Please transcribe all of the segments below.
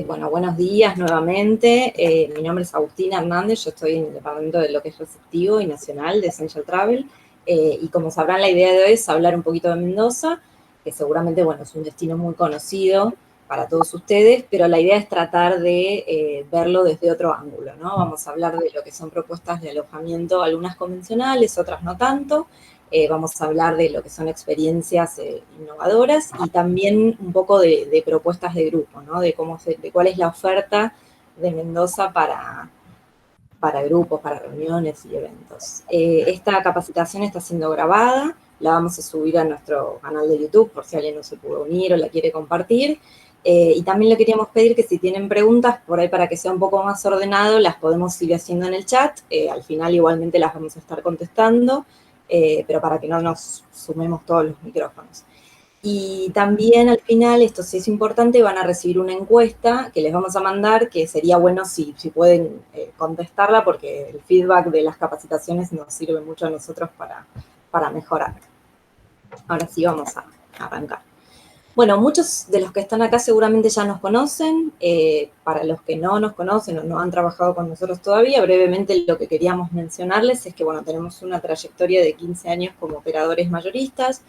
Bueno, buenos días nuevamente. Mi nombre es Agustina Hernández, yo estoy en el departamento de lo que es receptivo y nacional de Essential Travel. Y como sabrán, la idea de hoy es hablar un poquito de Mendoza, que seguramente, bueno, es un destino muy conocido para todos ustedes, pero la idea es tratar de verlo desde otro ángulo, ¿no? Vamos a hablar de lo que son propuestas de alojamiento, algunas convencionales, otras no tanto. Vamos a hablar de lo que son experiencias innovadoras y también un poco de propuestas de grupo, ¿no? De cuál es la oferta de Mendoza para grupos, para reuniones y eventos. Esta capacitación está siendo grabada, la vamos a subir a nuestro canal de YouTube por si alguien no se pudo unir o la quiere compartir. Y también le queríamos pedir que si tienen preguntas, por ahí para que sea un poco más ordenado, las podemos ir haciendo en el chat. Al final igualmente las vamos a estar contestando, pero para que no nos sumemos todos los micrófonos. Y también al final, esto sí es importante, van a recibir una encuesta que les vamos a mandar, que sería bueno si pueden contestarla, porque el feedback de las capacitaciones nos sirve mucho a nosotros para mejorar. Ahora sí vamos a arrancar. Bueno, muchos de los que están acá seguramente ya nos conocen. Para los que no nos conocen o no han trabajado con nosotros todavía, brevemente lo que queríamos mencionarles es que, bueno, tenemos una trayectoria de 15 años como operadores mayoristas,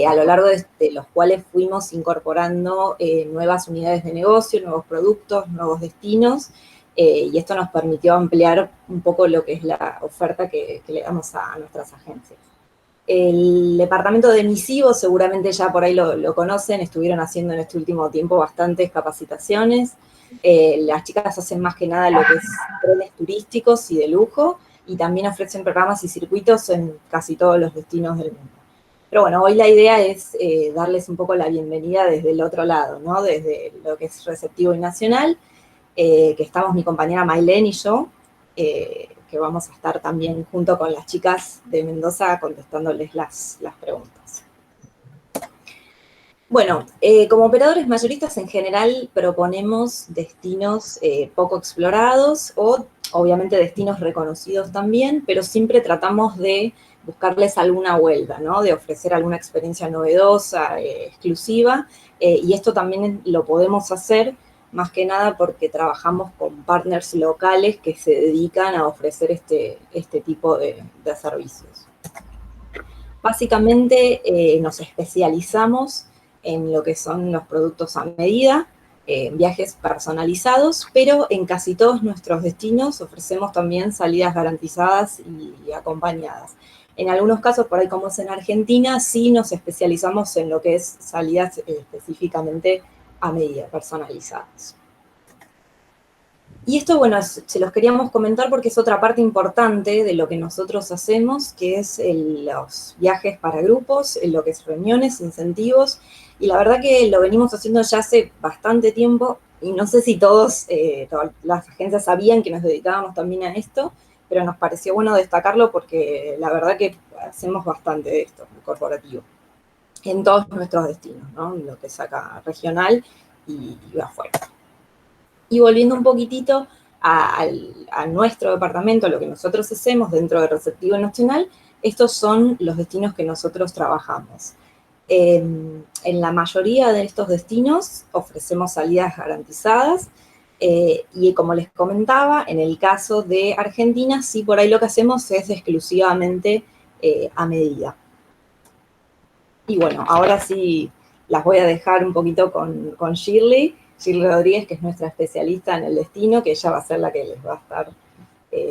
a lo largo de los cuales fuimos incorporando nuevas unidades de negocio, nuevos productos, nuevos destinos, y esto nos permitió ampliar un poco lo que es la oferta que le damos a nuestras agencias. El departamento de emisivos, seguramente ya por ahí lo conocen, estuvieron haciendo en este último tiempo bastantes capacitaciones. Las chicas hacen más que nada lo que es trenes turísticos y de lujo, y también ofrecen programas y circuitos en casi todos los destinos del mundo. Pero bueno, hoy la idea es darles un poco la bienvenida desde el otro lado, ¿no? Desde lo que es receptivo y nacional, que estamos mi compañera Maylene y yo, que vamos a estar también junto con las chicas de Mendoza contestándoles las preguntas. Bueno, como operadores mayoristas en general proponemos destinos poco explorados o obviamente destinos reconocidos también, pero siempre tratamos de buscarles alguna vuelta, ¿no? De ofrecer alguna experiencia novedosa, exclusiva, y esto también lo podemos hacer más que nada porque trabajamos con partners locales que se dedican a ofrecer este tipo de servicios. Básicamente nos especializamos en lo que son los productos a medida, viajes personalizados, pero en casi todos nuestros destinos ofrecemos también salidas garantizadas y acompañadas. En algunos casos, por ahí como es en Argentina, sí nos especializamos en lo que es salidas específicamente a medida, personalizadas. Y esto, bueno, se los queríamos comentar porque es otra parte importante de lo que nosotros hacemos, que es los viajes para grupos, lo que es reuniones, incentivos, y la verdad que lo venimos haciendo ya hace bastante tiempo, y no sé si todas las agencias sabían que nos dedicábamos también a esto, pero nos pareció bueno destacarlo porque la verdad que hacemos bastante de esto, corporativo, en todos nuestros destinos, ¿no? Lo que es acá regional y afuera. Y volviendo un poquitito a nuestro departamento, a lo que nosotros hacemos dentro de Receptivo Nacional, estos son los destinos que nosotros trabajamos. En la mayoría de estos destinos ofrecemos salidas garantizadas, y como les comentaba, en el caso de Argentina, sí, por ahí lo que hacemos es exclusivamente a medida. Y bueno, ahora sí las voy a dejar un poquito con Shirley Rodríguez, que es nuestra especialista en el destino, que ella va a ser la que les va a estar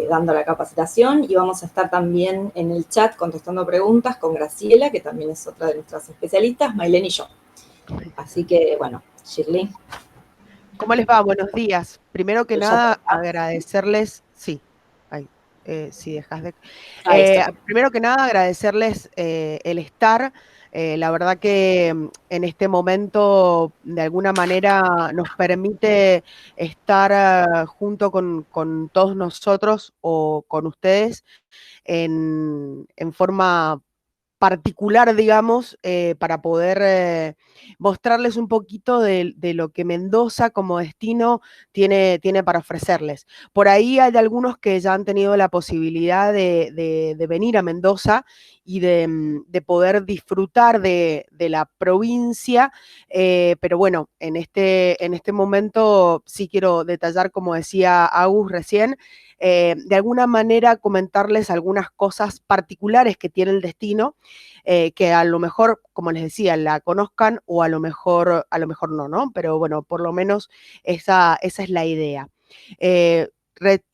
dando la capacitación, y vamos a estar también en el chat contestando preguntas con Graciela, que también es otra de nuestras especialistas, Maylene y yo. Así que, bueno, Shirley. ¿Cómo les va? Buenos días. Primero que nada, agradecerles, sí, si dejas de... primero que nada, agradecerles el estar. La verdad que en este momento, de alguna manera, nos permite estar junto con todos nosotros o con ustedes en forma particular, digamos, para poder mostrarles un poquito de lo que Mendoza como destino tiene para ofrecerles. Por ahí hay algunos que ya han tenido la posibilidad de venir a Mendoza y de poder disfrutar de la provincia, pero bueno, en este momento sí quiero detallar, como decía Agus recién, de alguna manera comentarles algunas cosas particulares que tiene el destino, que a lo mejor, como les decía, la conozcan o a lo mejor no, ¿no? Pero bueno, por lo menos esa es la idea.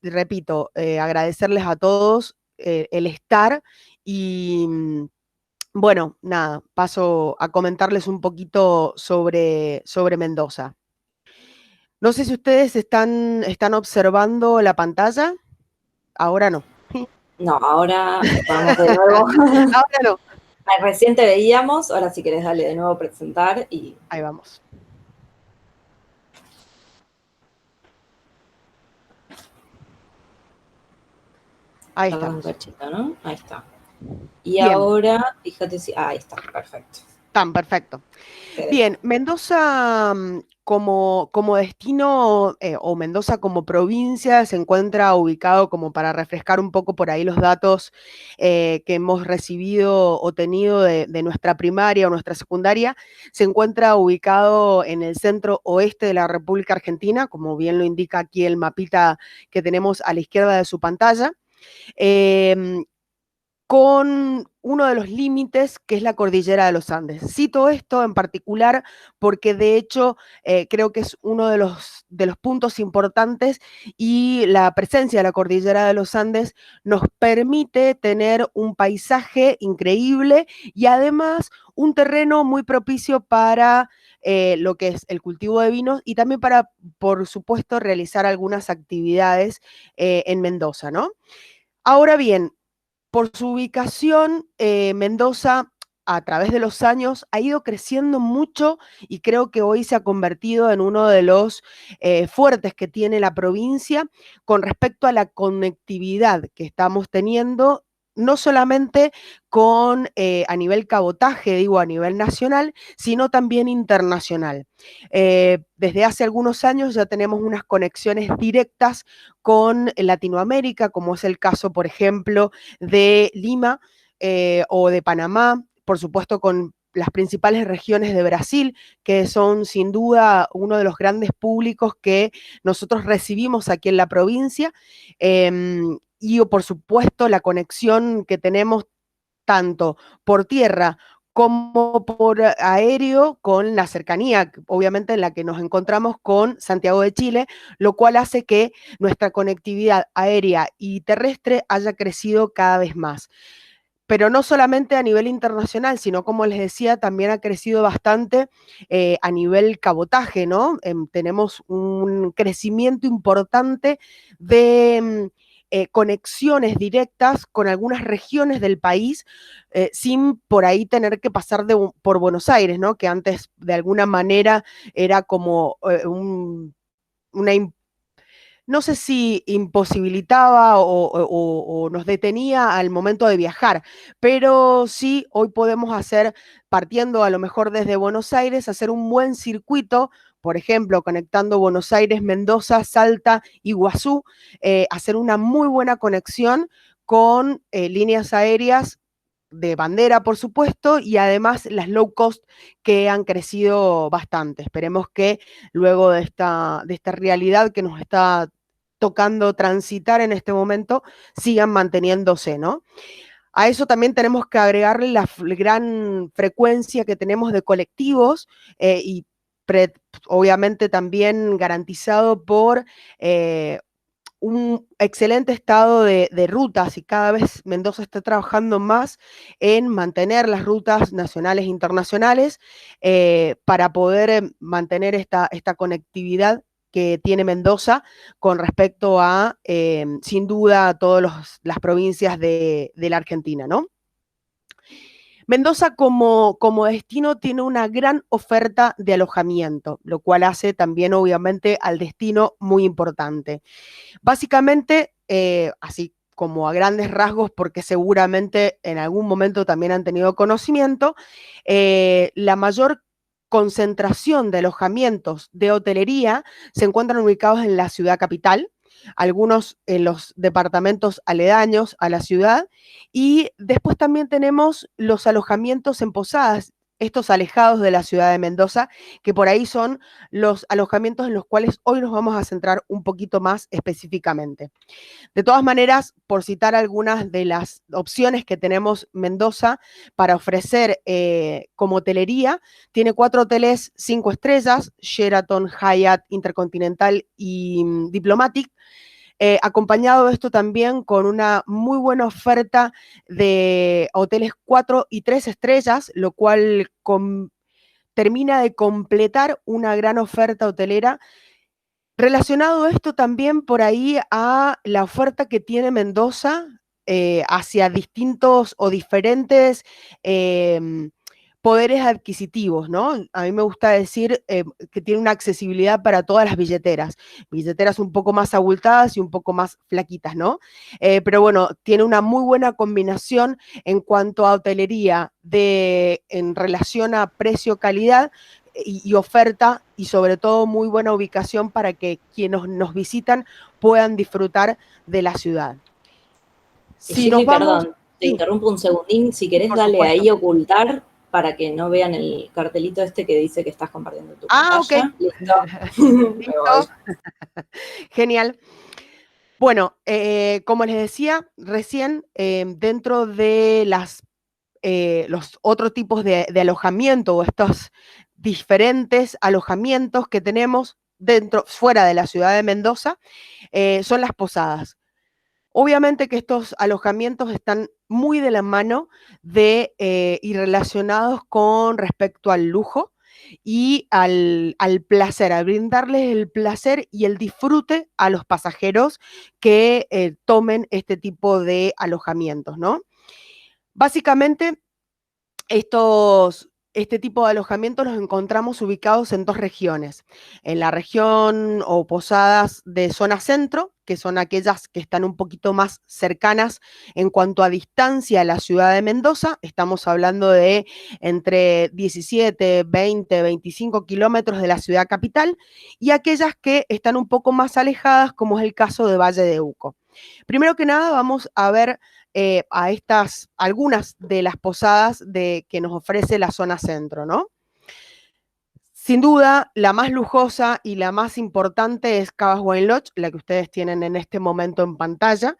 Repito, agradecerles a todos el estar y bueno, nada, paso a comentarles un poquito sobre Mendoza. No sé si ustedes están observando la pantalla. Ahora no. No, ahora vamos de nuevo. Ahora no. Recién te veíamos, ahora si querés darle de nuevo a presentar y... Ahí vamos. Ahí está. Un cachito, ¿no? Ahí está. Y bien. ahora, fíjate si... ahí está, perfecto. Tan perfecto. Bien, Mendoza como destino o Mendoza como provincia se encuentra ubicado, como para refrescar un poco por ahí los datos que hemos recibido o tenido de nuestra primaria o nuestra secundaria, se encuentra ubicado en el centro oeste de la República Argentina, como bien lo indica aquí el mapita que tenemos a la izquierda de su pantalla. Con uno de los límites que es la cordillera de los Andes. Cito esto en particular porque de hecho creo que es uno de los puntos importantes, y la presencia de la cordillera de los Andes nos permite tener un paisaje increíble y además un terreno muy propicio para lo que es el cultivo de vinos y también para, por supuesto, realizar algunas actividades en Mendoza, ¿no? Ahora bien, por su ubicación, Mendoza a través de los años ha ido creciendo mucho y creo que hoy se ha convertido en uno de los fuertes que tiene la provincia con respecto a la conectividad que estamos teniendo, no solamente con a nivel cabotaje, digo, a nivel nacional, sino también internacional. Desde hace algunos años ya tenemos unas conexiones directas con Latinoamérica, como es el caso, por ejemplo, de Lima o de Panamá, por supuesto con las principales regiones de Brasil, que son sin duda uno de los grandes públicos que nosotros recibimos aquí en la provincia, y por supuesto la conexión que tenemos tanto por tierra como por aéreo, con la cercanía, obviamente, en la que nos encontramos con Santiago de Chile, lo cual hace que nuestra conectividad aérea y terrestre haya crecido cada vez más. Pero no solamente a nivel internacional, sino, como les decía, también ha crecido bastante a nivel cabotaje, ¿no? Tenemos un crecimiento importante de conexiones directas con algunas regiones del país, sin por ahí tener que pasar por Buenos Aires, ¿no? Que antes de alguna manera era como una no sé si imposibilitaba o nos detenía al momento de viajar, pero sí hoy podemos hacer, partiendo a lo mejor desde Buenos Aires, hacer un buen circuito, por ejemplo, conectando Buenos Aires, Mendoza, Salta, Iguazú, hacer una muy buena conexión con líneas aéreas de bandera, por supuesto, y además las low cost que han crecido bastante. Esperemos que luego de esta realidad que nos está tocando transitar en este momento, sigan manteniéndose, ¿no? A eso también tenemos que agregarle la gran frecuencia que tenemos de colectivos y obviamente también garantizado por un excelente estado de rutas, y cada vez Mendoza está trabajando más en mantener las rutas nacionales e internacionales para poder mantener esta conectividad que tiene Mendoza con respecto a, sin duda, a todas las provincias de la Argentina, ¿no? Mendoza como destino tiene una gran oferta de alojamiento, lo cual hace también obviamente al destino muy importante. Básicamente, así como a grandes rasgos, porque seguramente en algún momento también han tenido conocimiento, la mayor concentración de alojamientos de hotelería se encuentran ubicados en la ciudad capital, algunos en los departamentos aledaños a la ciudad, y después también tenemos los alojamientos en posadas, estos alejados de la ciudad de Mendoza, que por ahí son los alojamientos en los cuales hoy nos vamos a centrar un poquito más específicamente. De todas maneras, por citar algunas de las opciones que tenemos Mendoza para ofrecer como hotelería, tiene 4 hoteles 5 estrellas, Sheraton, Hyatt, Intercontinental y Diplomatic, acompañado de esto también con una muy buena oferta de hoteles 4 y 3 estrellas, lo cual termina de completar una gran oferta hotelera. Relacionado esto también por ahí a la oferta que tiene Mendoza hacia distintos o diferentes poderes adquisitivos, ¿no? A mí me gusta decir que tiene una accesibilidad para todas las billeteras un poco más abultadas y un poco más flaquitas, ¿no? Pero bueno, tiene una muy buena combinación en cuanto a hotelería en relación a precio-calidad y oferta, y sobre todo muy buena ubicación para que quienes nos visitan puedan disfrutar de la ciudad. Si nos vamos, perdón, te interrumpo un segundín, si querés dale ahí ocultar para que no vean el cartelito este que dice que estás compartiendo tu pantalla. Ok. Listo. ¿Listo? Genial. Bueno, como les decía recién, dentro de los otros tipos de alojamiento o estos diferentes alojamientos que tenemos fuera de la ciudad de Mendoza, son las posadas. Obviamente que estos alojamientos están muy de la mano y relacionados con respecto al lujo y al placer, a brindarles el placer y el disfrute a los pasajeros que tomen este tipo de alojamientos, ¿no? Básicamente, este tipo de alojamientos los encontramos ubicados en 2 regiones. En la región o posadas de zona centro, que son aquellas que están un poquito más cercanas en cuanto a distancia a la ciudad de Mendoza. Estamos hablando de entre 17, 20, 25 kilómetros de la ciudad capital, y aquellas que están un poco más alejadas, como es el caso de Valle de Uco. Primero que nada, vamos a ver algunas de las posadas que nos ofrece la zona centro, ¿no? Sin duda, la más lujosa y la más importante es Cabas Wine Lodge, la que ustedes tienen en este momento en pantalla.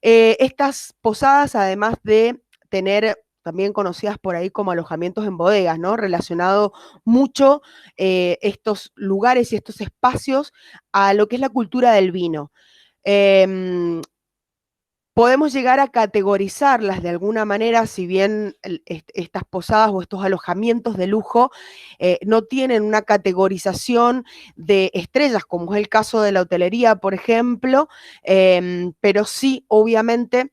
Estas posadas, además de tener también conocidas por ahí como alojamientos en bodegas, ¿no? Relacionado mucho estos lugares y estos espacios a lo que es la cultura del vino. Podemos llegar a categorizarlas de alguna manera, si bien estas posadas o estos alojamientos de lujo no tienen una categorización de estrellas, como es el caso de la hotelería, por ejemplo, pero sí, obviamente,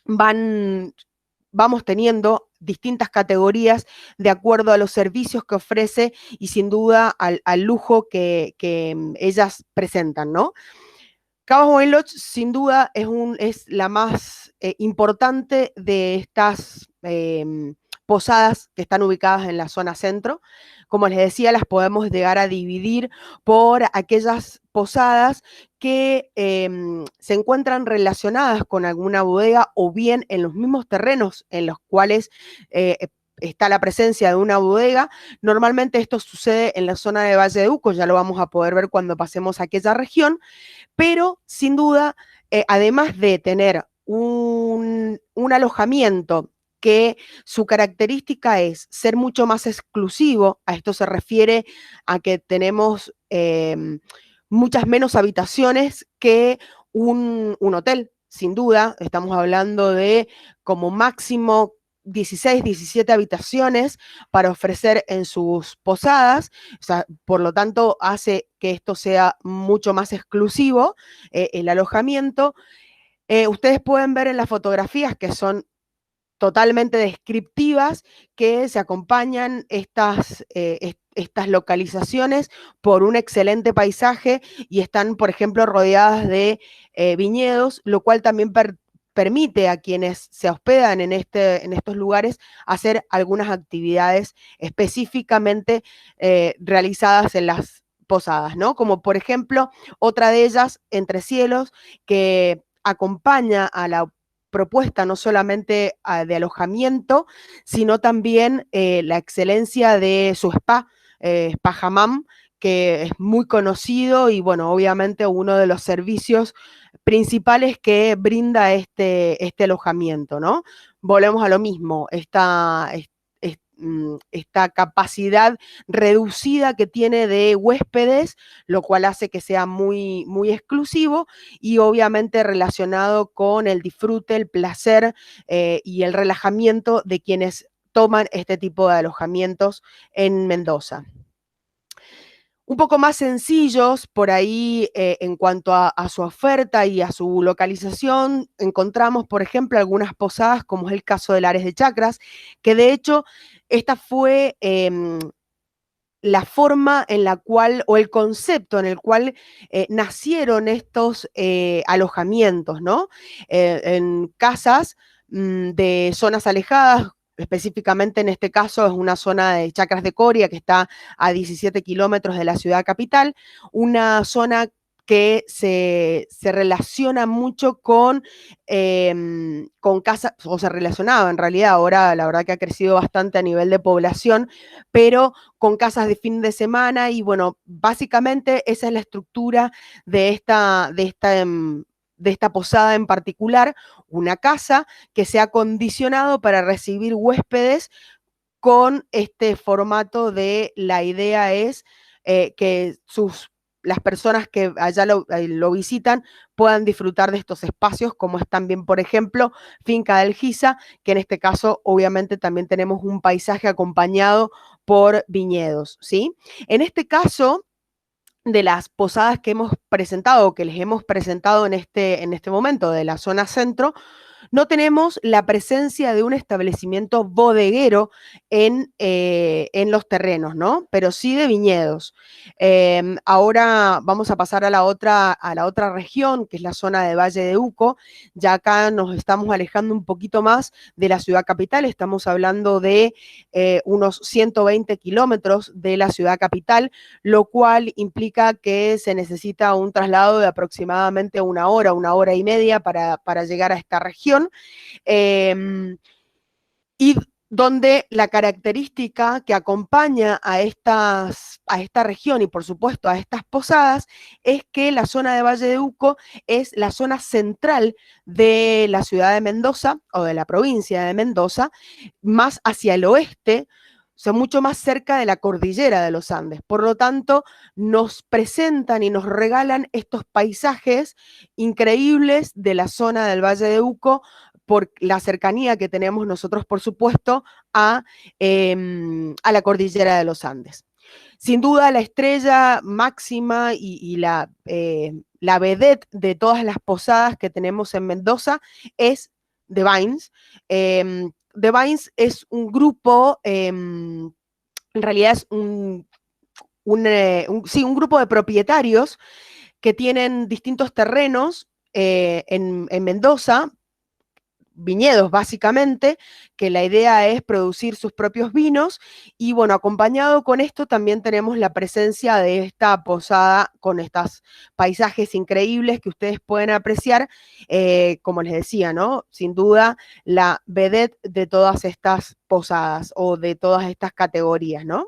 vamos teniendo distintas categorías de acuerdo a los servicios que ofrece y sin duda al lujo que ellas presentan, ¿no? Cabas Wine Lodge, sin duda, es la más importante de estas posadas que están ubicadas en la zona centro. Como les decía, las podemos llegar a dividir por aquellas posadas que se encuentran relacionadas con alguna bodega o bien en los mismos terrenos en los cuales está la presencia de una bodega. Normalmente esto sucede en la zona de Valle de Uco, ya lo vamos a poder ver cuando pasemos a aquella región, pero sin duda, además de tener un alojamiento que su característica es ser mucho más exclusivo, a esto se refiere a que tenemos muchas menos habitaciones que un hotel, sin duda, estamos hablando de como máximo 16, 17 habitaciones para ofrecer en sus posadas, o sea, por lo tanto hace que esto sea mucho más exclusivo, el alojamiento. Ustedes pueden ver en las fotografías que son totalmente descriptivas, que se acompañan estas localizaciones por un excelente paisaje y están, por ejemplo, rodeadas de viñedos, lo cual también permite a quienes se hospedan en estos lugares hacer algunas actividades específicamente realizadas en las posadas, ¿no? Como por ejemplo, otra de ellas, Entre Cielos, que acompaña a la propuesta no solamente de alojamiento, sino también la excelencia de su spa, Spa Hammam, que es muy conocido y bueno, obviamente uno de los servicios principales que brinda este alojamiento, ¿no? Volvemos a lo mismo, esta capacidad reducida que tiene de huéspedes, lo cual hace que sea muy, muy exclusivo y obviamente relacionado con el disfrute, el placer y el relajamiento de quienes toman este tipo de alojamientos en Mendoza. Un poco más sencillos por ahí en cuanto a su oferta y a su localización, encontramos, por ejemplo, algunas posadas, como es el caso del Ares de Chacras, que de hecho esta fue la forma en la cual, o el concepto en el cual nacieron estos alojamientos, ¿no? En casas de zonas alejadas, específicamente en este caso es una zona de Chacras de Coria que está a 17 kilómetros de la ciudad capital, una zona que se relaciona mucho con casas, o se relacionaba en realidad, ahora la verdad que ha crecido bastante a nivel de población, pero con casas de fin de semana y bueno, básicamente esa es la estructura de esta posada en particular, una casa que se ha condicionado para recibir huéspedes con este formato de la idea es que las personas que allá lo visitan puedan disfrutar de estos espacios, como es también, por ejemplo, Finca del Giza, que en este caso obviamente también tenemos un paisaje acompañado por viñedos, ¿sí? En este caso, de las posadas que hemos presentado, que les hemos presentado en este momento de la zona centro, no tenemos la presencia de un establecimiento bodeguero en los terrenos, ¿no? Pero sí de viñedos. Ahora vamos a pasar a la otra región, que es la zona de Valle de Uco. Ya acá nos estamos alejando un poquito más de la ciudad capital, estamos hablando de unos 120 kilómetros de la ciudad capital, lo cual implica que se necesita un traslado de aproximadamente una hora y media para llegar a esta región. Y donde la característica que acompaña a esta región y por supuesto a estas posadas es que la zona de Valle de Uco es la zona central de la ciudad de Mendoza o de la provincia de Mendoza, más hacia el oeste, o sea, mucho más cerca de la cordillera de los Andes. Por lo tanto, nos presentan y nos regalan estos paisajes increíbles de la zona del Valle de Uco, por la cercanía que tenemos nosotros, por supuesto, a la cordillera de los Andes. Sin duda, la estrella máxima y la vedette de todas las posadas que tenemos en Mendoza es The Vines. The Vines es un grupo, en realidad es un grupo de propietarios que tienen distintos terrenos en Mendoza, viñedos básicamente, que la idea es producir sus propios vinos y bueno, acompañado con esto también tenemos la presencia de esta posada con estos paisajes increíbles que ustedes pueden apreciar, como les decía, ¿no? Sin duda la vedette de todas estas posadas o de todas estas categorías, ¿no?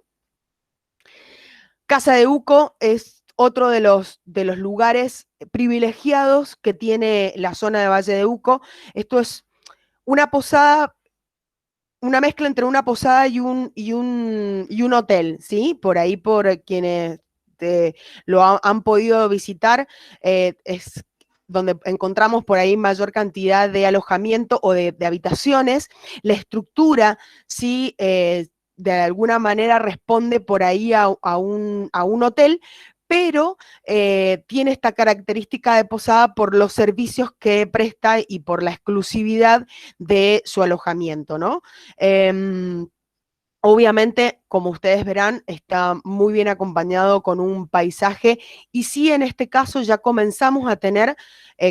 Casa de Uco es otro de los lugares privilegiados que tiene la zona de Valle de Uco. Esto es una posada, una mezcla entre una posada y un hotel, ¿sí? Por ahí, por quienes han podido visitar, es donde encontramos por ahí mayor cantidad de alojamiento o de habitaciones. La estructura, sí, de alguna manera responde por ahí a un hotel, pero tiene esta característica de posada por los servicios que presta y por la exclusividad de su alojamiento, ¿no? Obviamente, como ustedes verán, está muy bien acompañado con un paisaje y sí, en este caso ya comenzamos a tener,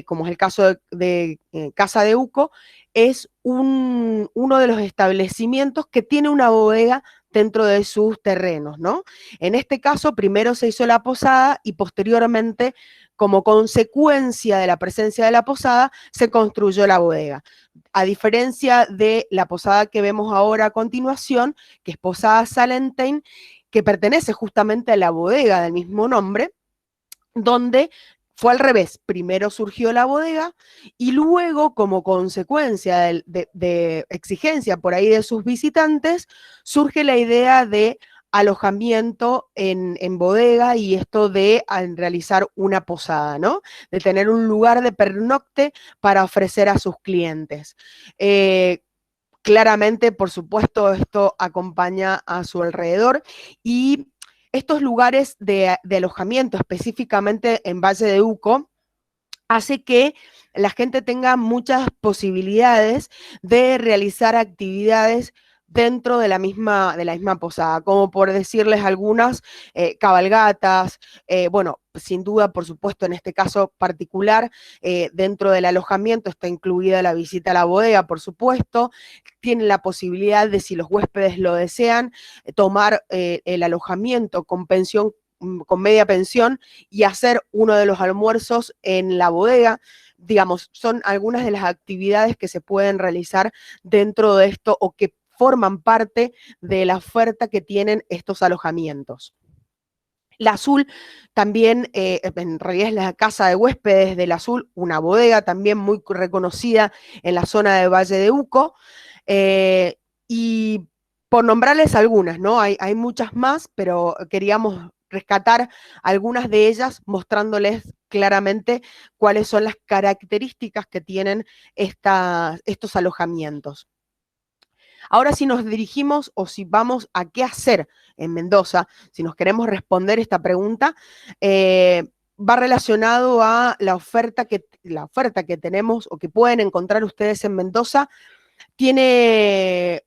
como es el caso de Casa de Uco, es uno de los establecimientos que tiene una bodega dentro de sus terrenos, ¿no? En este caso, primero se hizo la posada y posteriormente, como consecuencia de la presencia de la posada, se construyó la bodega. A diferencia de la posada que vemos ahora a continuación, que es Posada Salentein, que pertenece justamente a la bodega del mismo nombre, donde fue al revés. Primero surgió la bodega y luego, como consecuencia de exigencia por ahí de sus visitantes, surge la idea de alojamiento en bodega y esto de realizar una posada, ¿no? De tener un lugar de pernocte para ofrecer a sus clientes. Claramente, por supuesto, esto acompaña a su alrededor y estos lugares de alojamiento, específicamente en Valle de Uco, hace que la gente tenga muchas posibilidades de realizar actividades dentro de la misma posada, como por decirles algunas, cabalgatas, bueno, sin duda, por supuesto, en este caso particular, dentro del alojamiento está incluida la visita a la bodega, por supuesto, tienen la posibilidad de, si los huéspedes lo desean, tomar el alojamiento con pensión, con media pensión y hacer uno de los almuerzos en la bodega. Digamos, son algunas de las actividades que se pueden realizar dentro de esto o que forman parte de la oferta que tienen estos alojamientos. La Azul también, en realidad es la casa de huéspedes del Azul, una bodega también muy reconocida en la zona de Valle de Uco, y por nombrarles algunas, ¿no? Hay muchas más, pero queríamos rescatar algunas de ellas mostrándoles claramente cuáles son las características que tienen estos alojamientos. Ahora si nos dirigimos o si vamos a qué hacer en Mendoza, si nos queremos responder esta pregunta, va relacionado a la oferta que tenemos o que pueden encontrar ustedes en Mendoza. Tiene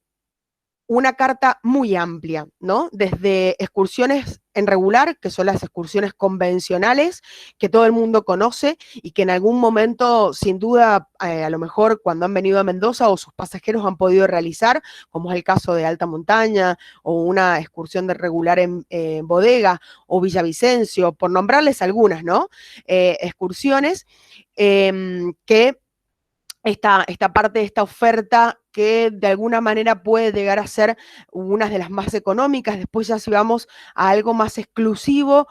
una carta muy amplia, ¿no? Desde excursiones en regular, que son las excursiones convencionales, que todo el mundo conoce y que en algún momento, sin duda, a lo mejor cuando han venido a Mendoza o sus pasajeros han podido realizar, como es el caso de Alta Montaña o una excursión de regular en Bodega o Villavicencio, por nombrarles algunas, ¿no? Excursiones que esta parte de esta oferta que de alguna manera puede llegar a ser una de las más económicas. Después ya si vamos a algo más exclusivo,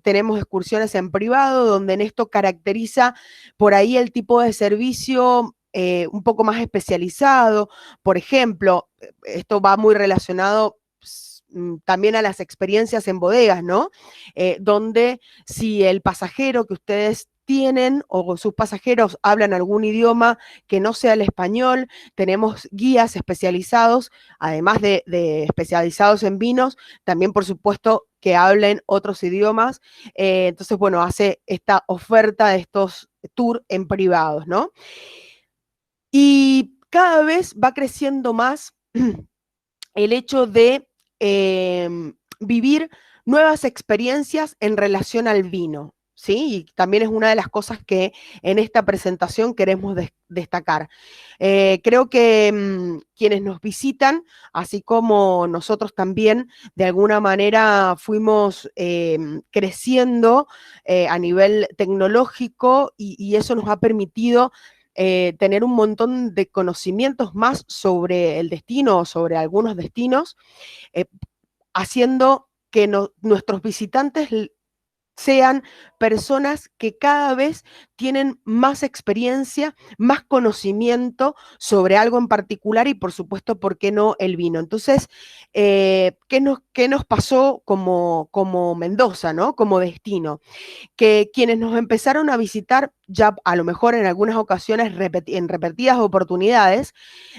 tenemos excursiones en privado, donde en esto caracteriza por ahí el tipo de servicio un poco más especializado. Por ejemplo, esto va muy relacionado también a las experiencias en bodegas, ¿no? Donde si el pasajero que ustedes tienen o sus pasajeros hablan algún idioma que no sea el español, tenemos guías especializados, además de especializados en vinos, también por supuesto que hablen otros idiomas. Entonces, bueno, hace esta oferta de estos tours en privados, ¿no? Y cada vez va creciendo más el hecho de vivir nuevas experiencias en relación al vino, ¿sí? Y también es una de las cosas que en esta presentación queremos destacar. Creo que quienes nos visitan, así como nosotros también, de alguna manera fuimos creciendo a nivel tecnológico y eso nos ha permitido tener un montón de conocimientos más sobre el destino o sobre algunos destinos, haciendo que nuestros visitantes sean personas que cada vez tienen más experiencia, más conocimiento sobre algo en particular y por supuesto, ¿por qué no el vino? Entonces, ¿qué nos pasó como Mendoza, ¿no? Como destino? Que quienes nos empezaron a visitar, ya a lo mejor en algunas ocasiones en repetidas oportunidades,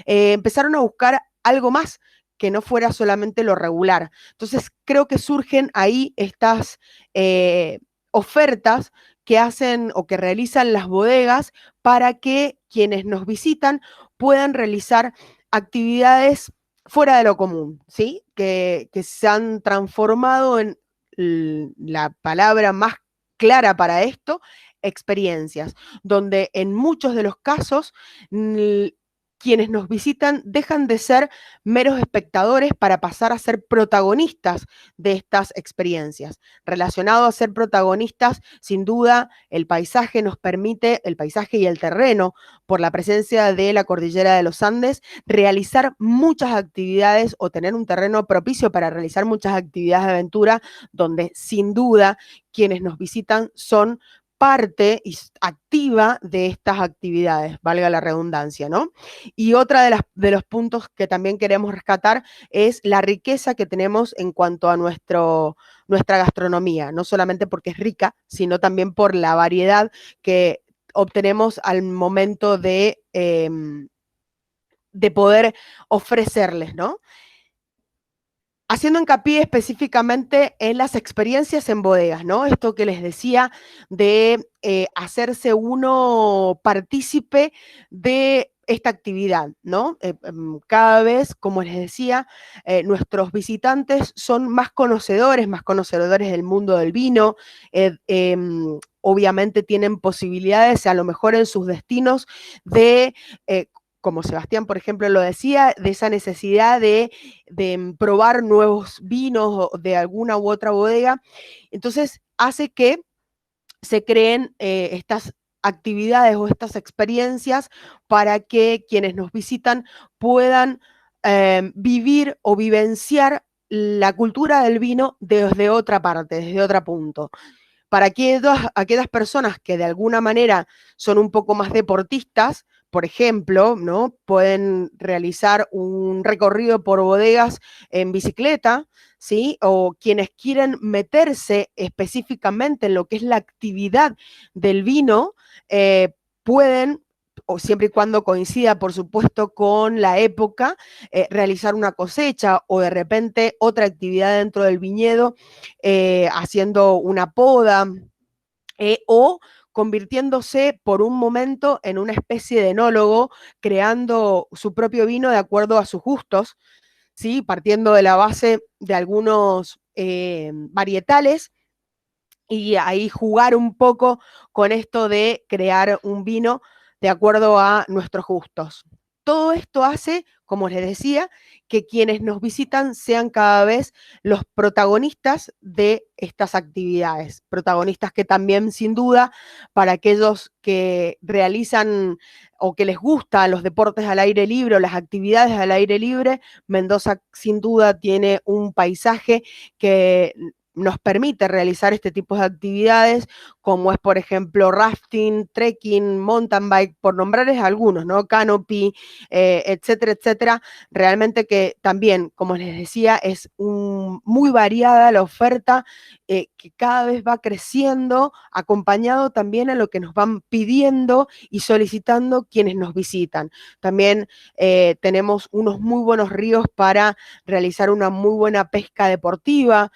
empezaron a buscar algo más que no fuera solamente lo regular. Entonces, creo que surgen ahí estas ofertas que hacen o que realizan las bodegas para que quienes nos visitan puedan realizar actividades fuera de lo común, ¿sí? Que se han transformado en la palabra más clara para esto, experiencias, donde en muchos de los casos quienes nos visitan dejan de ser meros espectadores para pasar a ser protagonistas de estas experiencias. Relacionado a ser protagonistas, sin duda, el paisaje nos permite, el paisaje y el terreno, por la presencia de la cordillera de los Andes, realizar muchas actividades o tener un terreno propicio para realizar muchas actividades de aventura, donde sin duda quienes nos visitan son parte activa de estas actividades, valga la redundancia, ¿no? Y otra de los puntos que también queremos rescatar es la riqueza que tenemos en cuanto a nuestra gastronomía, no solamente porque es rica, sino también por la variedad que obtenemos al momento de poder ofrecerles, ¿no? Haciendo hincapié específicamente en las experiencias en bodegas, ¿no? Esto que les decía de hacerse uno partícipe de esta actividad, ¿no? Cada vez, como les decía, nuestros visitantes son más conocedores del mundo del vino, obviamente tienen posibilidades, a lo mejor en sus destinos, de como Sebastián, por ejemplo, lo decía, de esa necesidad de probar nuevos vinos de alguna u otra bodega. Entonces, hace que se creen estas actividades o estas experiencias para que quienes nos visitan puedan vivir o vivenciar la cultura del vino desde otra parte, desde otro punto. Para aquellas personas que de alguna manera son un poco más deportistas, por ejemplo, ¿no? Pueden realizar un recorrido por bodegas en bicicleta, ¿sí? O quienes quieren meterse específicamente en lo que es la actividad del vino, pueden, o siempre y cuando coincida, por supuesto, con la época, realizar una cosecha o de repente otra actividad dentro del viñedo, haciendo una poda, o convirtiéndose por un momento en una especie de enólogo, creando su propio vino de acuerdo a sus gustos, ¿sí? Partiendo de la base de algunos varietales y ahí jugar un poco con esto de crear un vino de acuerdo a nuestros gustos. Todo esto hace, como les decía, que quienes nos visitan sean cada vez los protagonistas de estas actividades, protagonistas que también sin duda para aquellos que realizan o que les gustan los deportes al aire libre o las actividades al aire libre, Mendoza sin duda tiene un paisaje que nos permite realizar este tipo de actividades, como es, por ejemplo, rafting, trekking, mountain bike, por nombrarles algunos, ¿no? Canopy, etcétera, etcétera. Realmente que también, como les decía, es muy variada la oferta, que cada vez va creciendo, acompañado también a lo que nos van pidiendo y solicitando quienes nos visitan. También tenemos unos muy buenos ríos para realizar una muy buena pesca deportiva,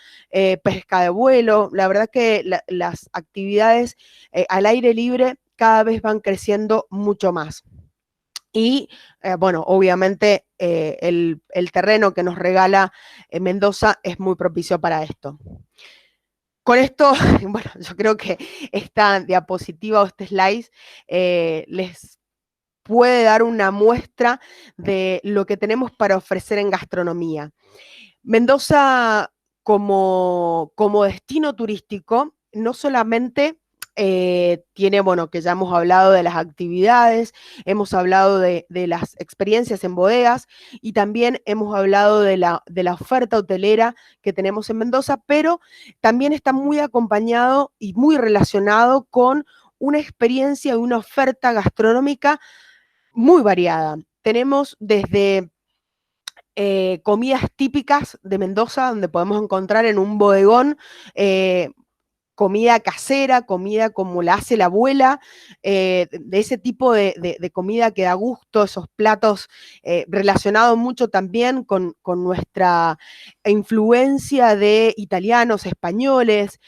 pesca de vuelo. La verdad que las actividades al aire libre cada vez van creciendo mucho más. Y bueno, obviamente el terreno que nos regala Mendoza es muy propicio para esto. Con esto, bueno, yo creo que esta diapositiva o este slide les puede dar una muestra de lo que tenemos para ofrecer en gastronomía. Mendoza como destino turístico no solamente tiene, bueno, que ya hemos hablado de las actividades, hemos hablado de las experiencias en bodegas y también hemos hablado de la oferta hotelera que tenemos en Mendoza, pero también está muy acompañado y muy relacionado con una experiencia y una oferta gastronómica muy variada. Tenemos desde comidas típicas de Mendoza, donde podemos encontrar en un bodegón comida casera, comida como la hace la abuela, de ese tipo de comida que da gusto, esos platos relacionados mucho también con nuestra influencia de italianos, españoles,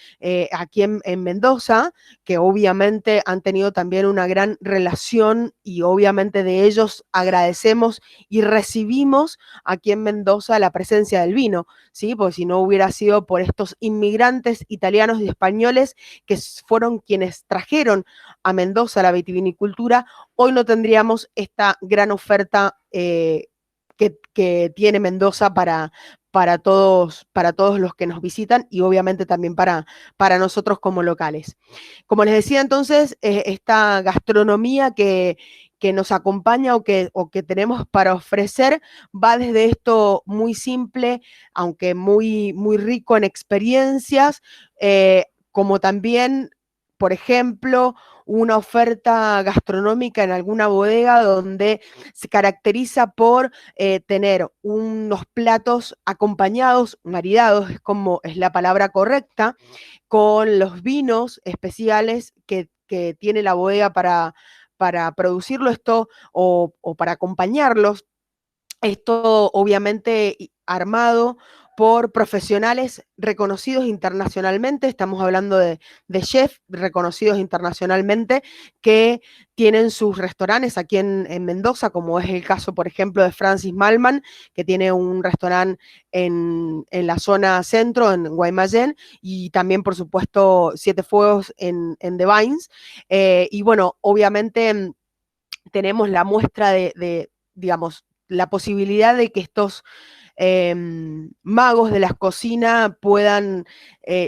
aquí en Mendoza, que obviamente han tenido también una gran relación y obviamente de ellos agradecemos y recibimos aquí en Mendoza la presencia del vino, ¿sí? Porque si no hubiera sido por estos inmigrantes italianos y españoles que fueron quienes trajeron a Mendoza la vitivinicultura, hoy no tendríamos esta gran oferta que tiene Mendoza para todos los que nos visitan y obviamente también para nosotros como locales. Como les decía entonces, esta gastronomía que nos acompaña o que tenemos para ofrecer va desde esto muy simple, aunque muy, muy rico en experiencias, como también, por ejemplo, una oferta gastronómica en alguna bodega donde se caracteriza por tener unos platos acompañados, maridados, es la palabra correcta, con los vinos especiales que tiene la bodega para producirlo esto o para acompañarlos. Esto obviamente armado por profesionales reconocidos internacionalmente, estamos hablando de chefs reconocidos internacionalmente que tienen sus restaurantes aquí en Mendoza, como es el caso, por ejemplo, de Francis Malman, que tiene un restaurante en la zona centro, en Guaymallén, y también, por supuesto, Siete Fuegos en The Vines. Y bueno, obviamente tenemos la muestra digamos, la posibilidad de que estos magos de la cocina puedan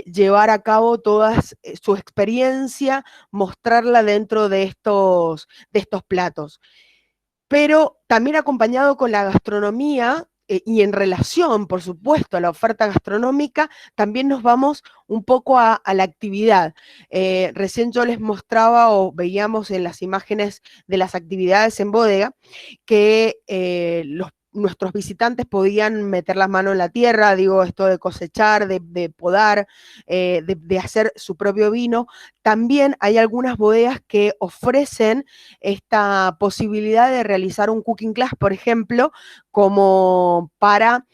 llevar a cabo toda su experiencia, mostrarla dentro de estos platos. Pero también acompañado con la gastronomía y en relación, por supuesto, a la oferta gastronómica, también nos vamos un poco a la actividad. Recién yo les mostraba o veíamos en las imágenes de las actividades en bodega que nuestros visitantes podían meter las manos en la tierra, digo, esto de cosechar, de podar, de hacer su propio vino. También hay algunas bodegas que ofrecen esta posibilidad de realizar un cooking class, por ejemplo, como para,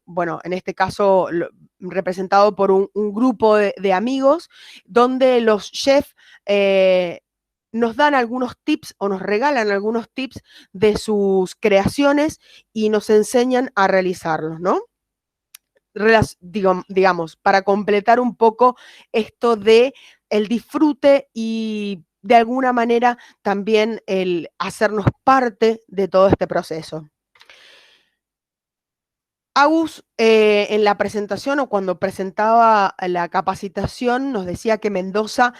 bueno, en este caso representado por un grupo de amigos, donde los chefs nos dan algunos tips o nos regalan algunos tips de sus creaciones y nos enseñan a realizarlos, ¿no? Digamos, para completar un poco esto de el disfrute y de alguna manera también el hacernos parte de todo este proceso. Agus, en la presentación o cuando presentaba la capacitación, nos decía que Mendoza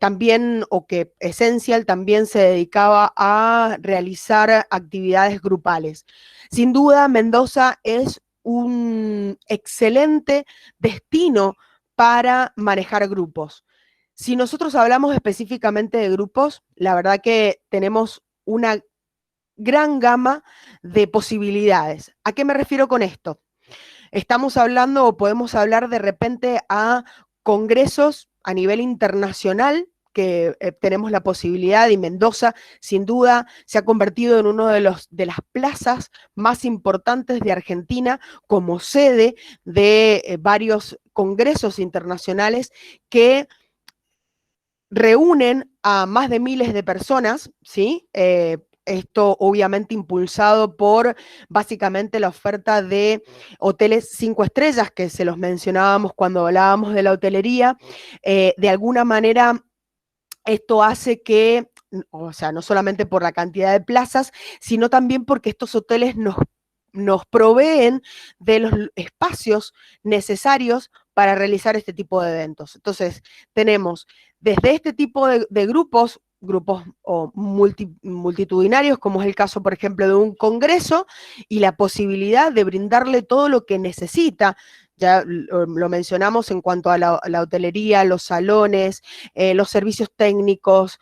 también, o que Essential también se dedicaba a realizar actividades grupales. Sin duda, Mendoza es un excelente destino para manejar grupos. Si nosotros hablamos específicamente de grupos, la verdad que tenemos una gran gama de posibilidades. ¿A qué me refiero con esto? Estamos hablando o podemos hablar de repente a congresos a nivel internacional que tenemos la posibilidad, y Mendoza sin duda se ha convertido en uno de las plazas más importantes de Argentina como sede de varios congresos internacionales que reúnen a más de miles de personas, ¿sí? Esto obviamente impulsado por básicamente la oferta de hoteles 5 estrellas, que se los mencionábamos cuando hablábamos de la hotelería. De alguna manera, esto hace que, o sea, no solamente por la cantidad de plazas, sino también porque estos hoteles nos proveen de los espacios necesarios para realizar este tipo de eventos. Entonces, tenemos desde este tipo de grupos o multitudinarios, como es el caso, por ejemplo, de un congreso, y la posibilidad de brindarle todo lo que necesita. Ya lo mencionamos en cuanto a la hotelería, los salones, los servicios técnicos,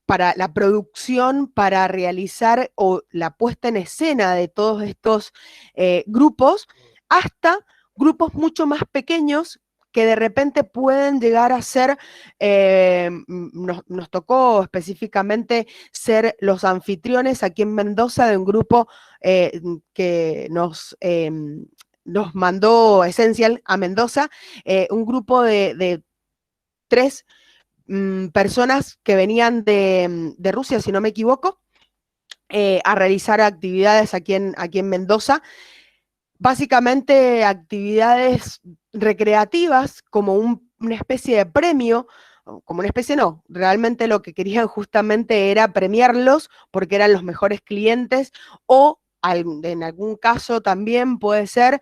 para la producción, para realizar o la puesta en escena de todos estos grupos, hasta grupos mucho más pequeños que de repente pueden llegar a ser, nos tocó específicamente ser los anfitriones aquí en Mendoza de un grupo que nos mandó Essential a Mendoza, un grupo de 3 personas que venían de Rusia, si no me equivoco, a realizar actividades aquí en Mendoza. Básicamente actividades recreativas como una especie de premio, como una especie no, realmente lo que querían justamente era premiarlos porque eran los mejores clientes o en algún caso también puede ser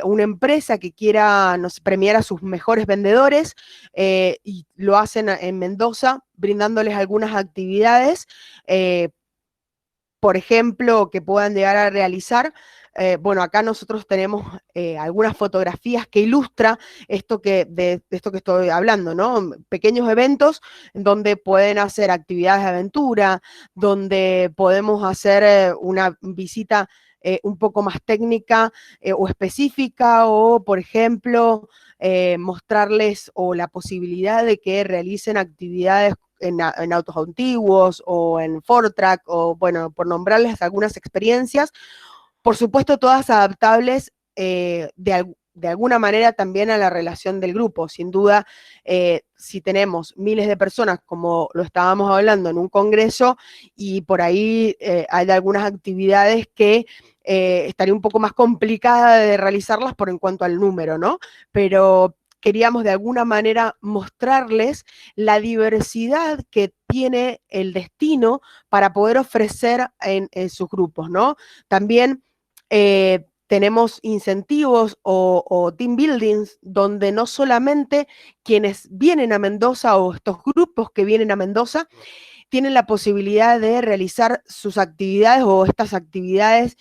una empresa que quiera premiar a sus mejores vendedores y lo hacen en Mendoza brindándoles algunas actividades, por ejemplo, que puedan llegar a realizar. Bueno, acá nosotros tenemos algunas fotografías que ilustran de esto que estoy hablando, ¿no? Pequeños eventos donde pueden hacer actividades de aventura, donde podemos hacer una visita un poco más técnica o específica, o por ejemplo, mostrarles o la posibilidad de que realicen actividades en autos antiguos o en Fortrack, o bueno, por nombrarles algunas experiencias, por supuesto todas adaptables de alguna manera también a la relación del grupo. Sin duda, si tenemos miles de personas, como lo estábamos hablando en un congreso, y por ahí hay algunas actividades que estaría un poco más complicada de realizarlas por en cuanto al número, ¿no? Pero queríamos de alguna manera mostrarles la diversidad que tiene el destino para poder ofrecer en sus grupos, ¿no? También tenemos incentivos o team buildings donde no solamente quienes vienen a Mendoza o estos grupos que vienen a Mendoza tienen la posibilidad de realizar sus actividades o estas actividades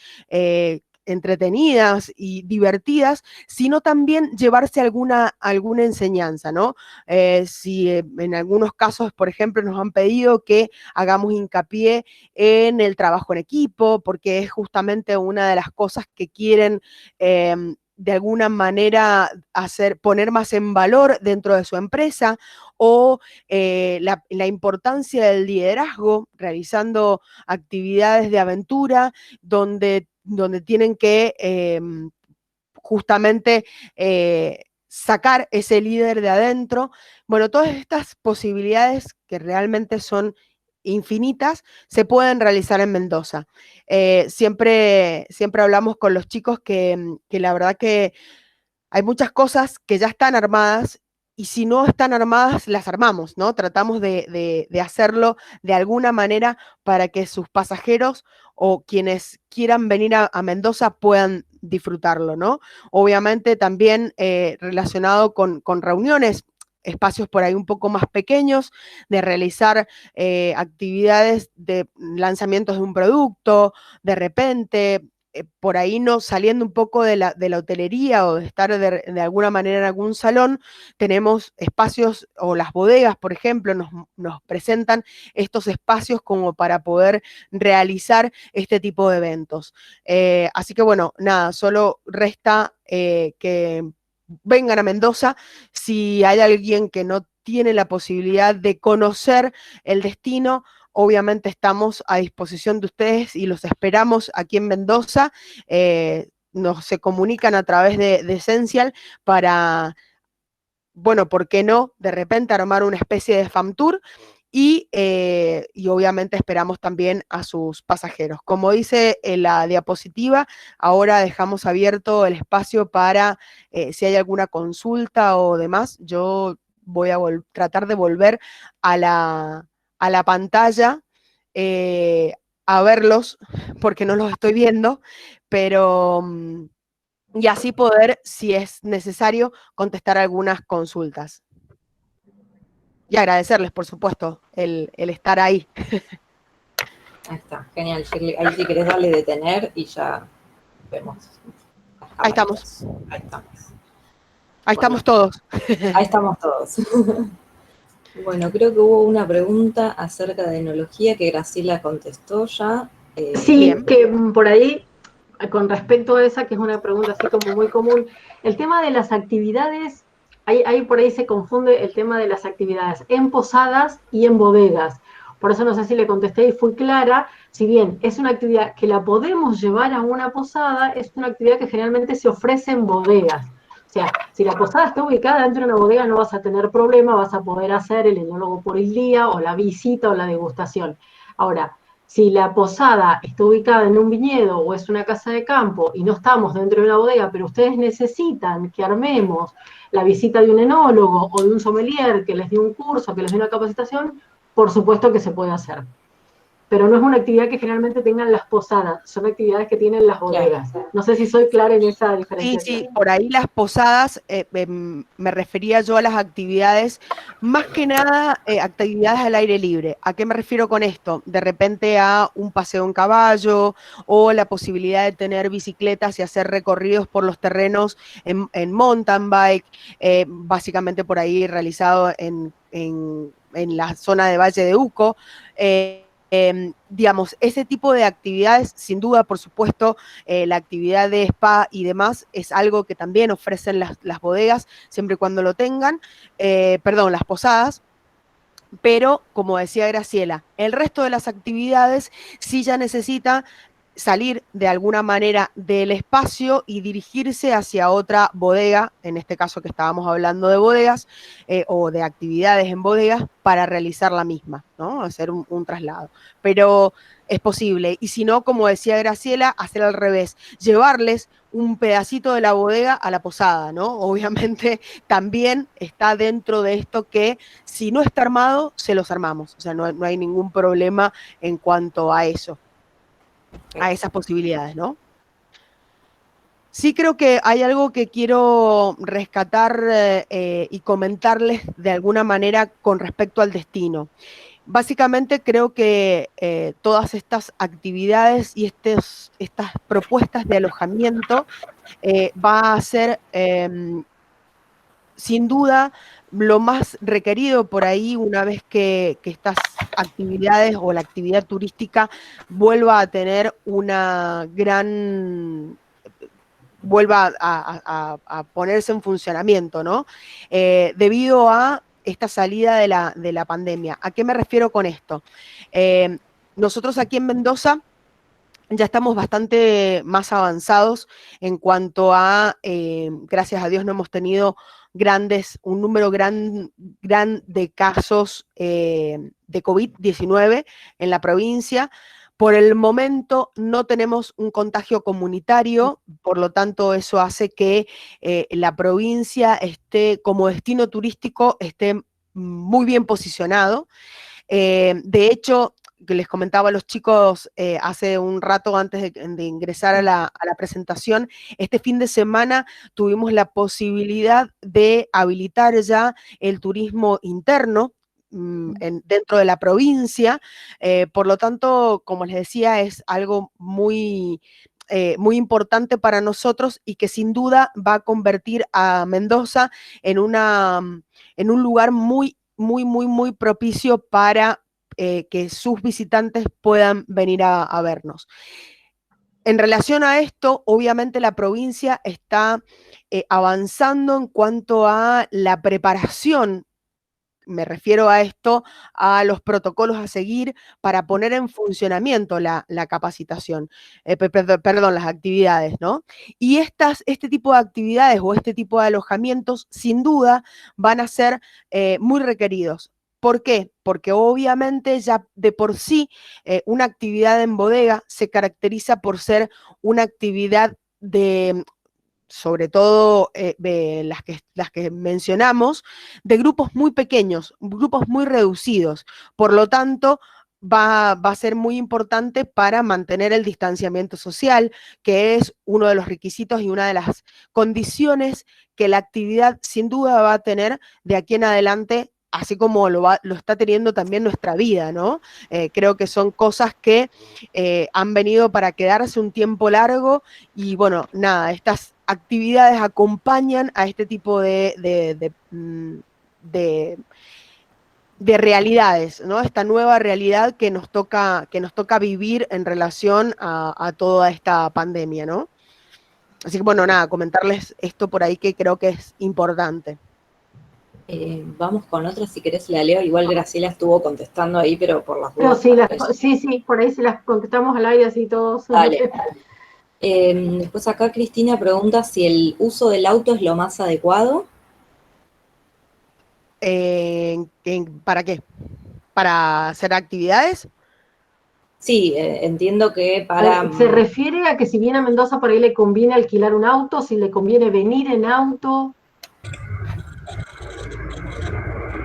entretenidas y divertidas, sino también llevarse alguna enseñanza, ¿no? Si en algunos casos, por ejemplo, nos han pedido que hagamos hincapié en el trabajo en equipo, porque es justamente una de las cosas que quieren de alguna manera poner más en valor dentro de su empresa, o la importancia del liderazgo, realizando actividades de aventura donde tienen que justamente sacar ese líder de adentro. Bueno, todas estas posibilidades que realmente son infinitas, se pueden realizar en Mendoza. Siempre hablamos con los chicos que la verdad que hay muchas cosas que ya están armadas y si no están armadas, las armamos, ¿no? Tratamos de hacerlo de alguna manera para que sus pasajeros o quienes quieran venir a Mendoza puedan disfrutarlo, ¿no? Obviamente también relacionado con reuniones, espacios por ahí un poco más pequeños, de realizar actividades de lanzamientos de un producto, de repente, por ahí no saliendo un poco de la hotelería o de estar de alguna manera en algún salón, tenemos espacios o las bodegas, por ejemplo, nos presentan estos espacios como para poder realizar este tipo de eventos. Así que bueno, nada, solo resta que vengan a Mendoza. Si hay alguien que no tiene la posibilidad de conocer el destino, obviamente estamos a disposición de ustedes y los esperamos aquí en Mendoza. Se comunican a través de Essential para, bueno, ¿por qué no? De repente armar una especie de FAM Tour y obviamente esperamos también a sus pasajeros. Como dice en la diapositiva, ahora dejamos abierto el espacio para si hay alguna consulta o demás. Yo voy a tratar de volver a la pantalla a verlos, porque no los estoy viendo, pero y así poder, si es necesario, contestar algunas consultas. Y agradecerles, por supuesto, el estar ahí. Ahí está, genial, Shirley. Ahí si querés darle detener y ya vemos. Ahí estamos. Ahí estamos. Ahí Bueno, estamos todos. ahí estamos todos. Bueno, creo que hubo una pregunta acerca de enología que Graciela contestó ya. Sí, bien. Que por ahí, con respecto a esa, que es una pregunta así como muy común, el tema de las actividades ahí por ahí se confunde el tema de las actividades en posadas y en bodegas. Por eso no sé si le contesté y fui clara. Si bien es una actividad que la podemos llevar a una posada, es una actividad que generalmente se ofrece en bodegas. O sea, si la posada está ubicada dentro de una bodega no vas a tener problema, vas a poder hacer el enólogo por el día o la visita o la degustación. Ahora, si la posada está ubicada en un viñedo o es una casa de campo y no estamos dentro de una bodega, pero ustedes necesitan que armemos la visita de un enólogo o de un sommelier que les dé un curso, que les dé una capacitación, por supuesto que se puede hacer. Pero no es una actividad que generalmente tengan las posadas, son actividades que tienen las bodegas. No sé si soy clara en esa diferenciación. Sí, por ahí las posadas, me refería yo a las actividades, más que nada actividades al aire libre. ¿A qué me refiero con esto? De repente a un paseo en caballo o la posibilidad de tener bicicletas y hacer recorridos por los terrenos en mountain bike, básicamente por ahí realizado en la zona de Valle de Uco. Digamos, ese tipo de actividades, sin duda, por supuesto, la actividad de spa y demás es algo que también ofrecen las bodegas, siempre y cuando lo tengan, perdón, las posadas. Pero, como decía Graciela, el resto de las actividades sí ya necesita salir de alguna manera del espacio y dirigirse hacia otra bodega, en este caso que estábamos hablando de bodegas o de actividades en bodegas, para realizar la misma, ¿no? Hacer un traslado. Pero es posible. Y si no, como decía Graciela, hacer al revés, llevarles un pedacito de la bodega a la posada, ¿no? Obviamente también está dentro de esto que si no está armado, se los armamos. O sea, no hay ningún problema en cuanto a eso, a esas posibilidades, ¿no? Sí creo que hay algo que quiero rescatar y comentarles de alguna manera con respecto al destino. Básicamente creo que todas estas actividades y estas propuestas de alojamiento va a ser sin duda lo más requerido por ahí una vez que estas actividades o la actividad turística vuelva a tener una gran vuelva a ponerse en funcionamiento, ¿no? Debido a esta salida de la pandemia. ¿A qué me refiero con esto? Nosotros aquí en Mendoza ya estamos bastante más avanzados en cuanto a, gracias a Dios no hemos tenido un número gran de casos de COVID-19 en la provincia. Por el momento no tenemos un contagio comunitario, por lo tanto eso hace que la provincia esté como destino turístico, esté muy bien posicionado. De hecho, que les comentaba a los chicos hace un rato antes de ingresar a la presentación, este fin de semana tuvimos la posibilidad de habilitar ya el turismo interno dentro de la provincia, por lo tanto, como les decía, es algo muy muy importante para nosotros y que sin duda va a convertir a Mendoza en en un lugar muy propicio para que sus visitantes puedan venir a vernos. En relación a esto, obviamente la provincia está avanzando en cuanto a la preparación. Me refiero a esto, a los protocolos a seguir para poner en funcionamiento la capacitación, perdón, las actividades, ¿no? Y este tipo de actividades o este tipo de alojamientos, sin duda, van a ser muy requeridos. ¿Por qué? Porque obviamente ya de por sí una actividad en bodega se caracteriza por ser una actividad de sobre todo las que mencionamos, de grupos muy pequeños, grupos muy reducidos. Por lo tanto, va a ser muy importante para mantener el distanciamiento social, que es uno de los requisitos y una de las condiciones que la actividad sin duda va a tener de aquí en adelante, así como lo está teniendo también nuestra vida, ¿no? Creo que son cosas que han venido para quedarse un tiempo largo y bueno, nada, estas actividades acompañan a este tipo de realidades, ¿no? Esta nueva realidad que nos toca vivir en relación a toda esta pandemia, ¿no? Así que bueno, nada, comentarles esto por ahí que creo que es importante. Vamos con otra, si querés la leo. Igual Graciela estuvo contestando ahí, pero por las Pero dudas. sí, por ahí se las contestamos al aire así todos. Dale. Después acá Cristina pregunta si el uso del auto es lo más adecuado. ¿Para qué? ¿Para hacer actividades? Sí, entiendo que para... Se refiere a que si viene a Mendoza por ahí le conviene alquilar un auto, si le conviene venir en auto.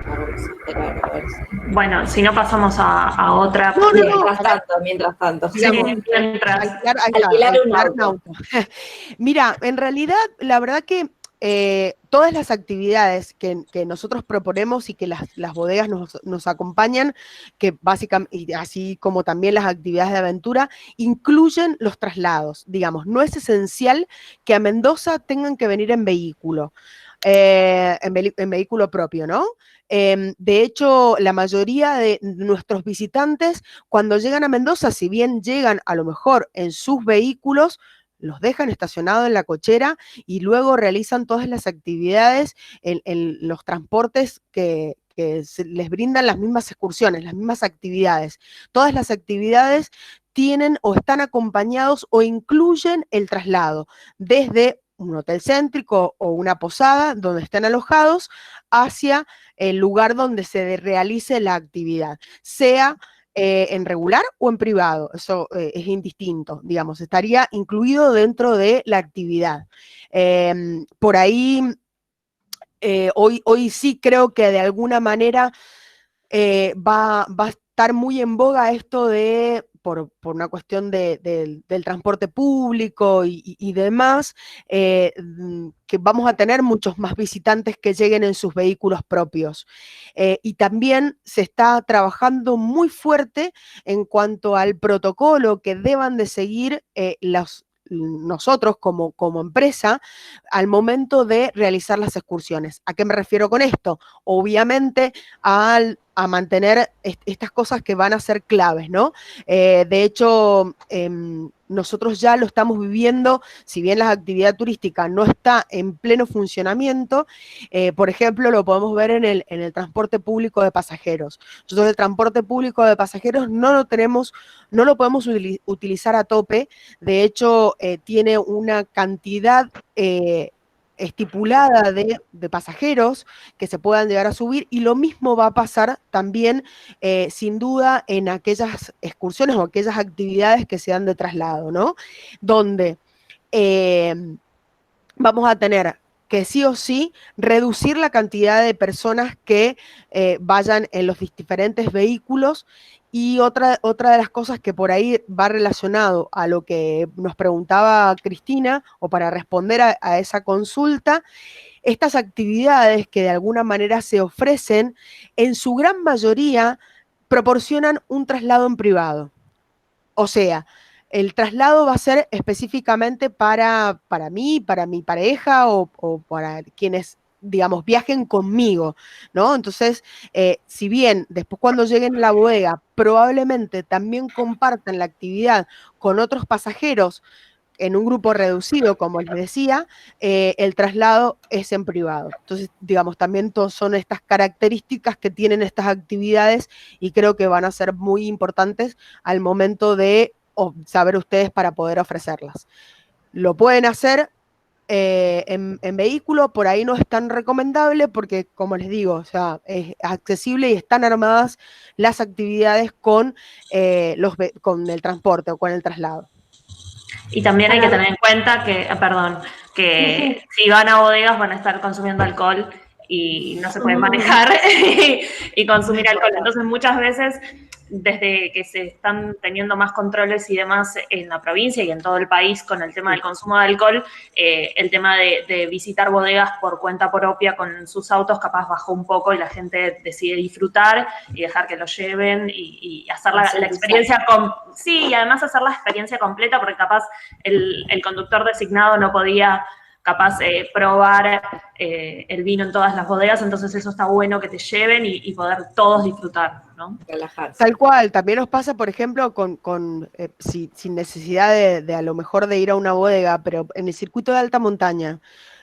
Vamos a esperar a ver si... Bueno, si no pasamos a otra. No. Mientras tanto. Digamos, Sí, mientras. Alquilar un auto. Mira, en realidad, la verdad que todas las actividades que nosotros proponemos y que las bodegas nos acompañan, que básicamente, y así como también las actividades de aventura, incluyen los traslados. Digamos, no es esencial que a Mendoza tengan que venir en vehículo. En vehículo propio, ¿no? De hecho, la mayoría de nuestros visitantes, cuando llegan a Mendoza, si bien llegan a lo mejor en sus vehículos, los dejan estacionados en la cochera y luego realizan todas las actividades en los transportes que les brindan las mismas excursiones, las mismas actividades. Todas las actividades tienen o están acompañados o incluyen el traslado desde un hotel céntrico o una posada donde estén alojados hacia el lugar donde se realice la actividad, sea en regular o en privado, eso es indistinto, digamos, estaría incluido dentro de la actividad. Por ahí, hoy sí creo que de alguna manera va a estar muy en boga esto de, por una cuestión del transporte público y demás, que vamos a tener muchos más visitantes que lleguen en sus vehículos propios. Y también se está trabajando muy fuerte en cuanto al protocolo que deban de seguir nosotros como empresa al momento de realizar las excursiones. ¿A qué me refiero con esto? Obviamente a mantener estas cosas que van a ser claves, ¿no? De hecho, nosotros ya lo estamos viviendo, si bien la actividad turística no está en pleno funcionamiento, por ejemplo, lo podemos ver en el transporte público de pasajeros. Nosotros el transporte público de pasajeros no lo podemos utilizar a tope, de hecho, tiene una cantidad estipulada de pasajeros que se puedan llegar a subir, y lo mismo va a pasar también, sin duda, en aquellas excursiones o aquellas actividades que se dan de traslado, ¿no? Donde vamos a tener que sí o sí reducir la cantidad de personas que vayan en los diferentes vehículos. Y otra de las cosas que por ahí va relacionado a lo que nos preguntaba Cristina, o para responder a esa consulta, estas actividades que de alguna manera se ofrecen, en su gran mayoría proporcionan un traslado en privado. O sea, el traslado va a ser específicamente para mí, para mi pareja o para quienes, digamos, viajen conmigo, ¿no? Entonces, si bien después cuando lleguen a la bodega probablemente también compartan la actividad con otros pasajeros en un grupo reducido, como les decía, el traslado es en privado. Entonces, digamos, también son estas características que tienen estas actividades, y creo que van a ser muy importantes al momento de saber ustedes para poder ofrecerlas. Lo pueden hacer en vehículo, por ahí no es tan recomendable porque, como les digo, o sea, es accesible y están armadas las actividades con el transporte o con el traslado. Y también hay que tener en cuenta que, que si van a bodegas van a estar consumiendo alcohol y no se puede manejar y consumir alcohol. Entonces, muchas veces, desde que se están teniendo más controles y demás en la provincia y en todo el país con el tema del consumo de alcohol, el tema de visitar bodegas por cuenta propia con sus autos capaz bajó un poco y la gente decide disfrutar y dejar que lo lleven y hacer la experiencia sí, y además hacer la experiencia completa, porque capaz el conductor designado no podía capaz probar el vino en todas las bodegas, entonces eso está bueno que te lleven y poder todos disfrutar, ¿no? Relajarse. Tal cual, también nos pasa, por ejemplo, sin necesidad de a lo mejor de ir a una bodega, pero en el circuito de alta montaña,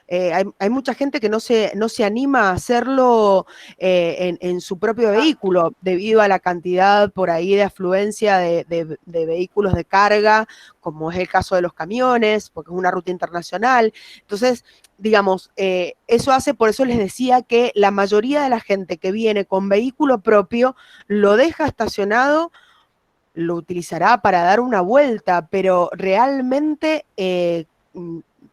hay mucha gente que no se anima a hacerlo en su propio vehículo, debido a la cantidad por ahí de afluencia de vehículos de carga, como es el caso de los camiones, porque es una ruta internacional. Entonces, digamos, eso hace, por eso les decía que la mayoría de la gente que viene con vehículo propio lo deja estacionado, lo utilizará para dar una vuelta, pero realmente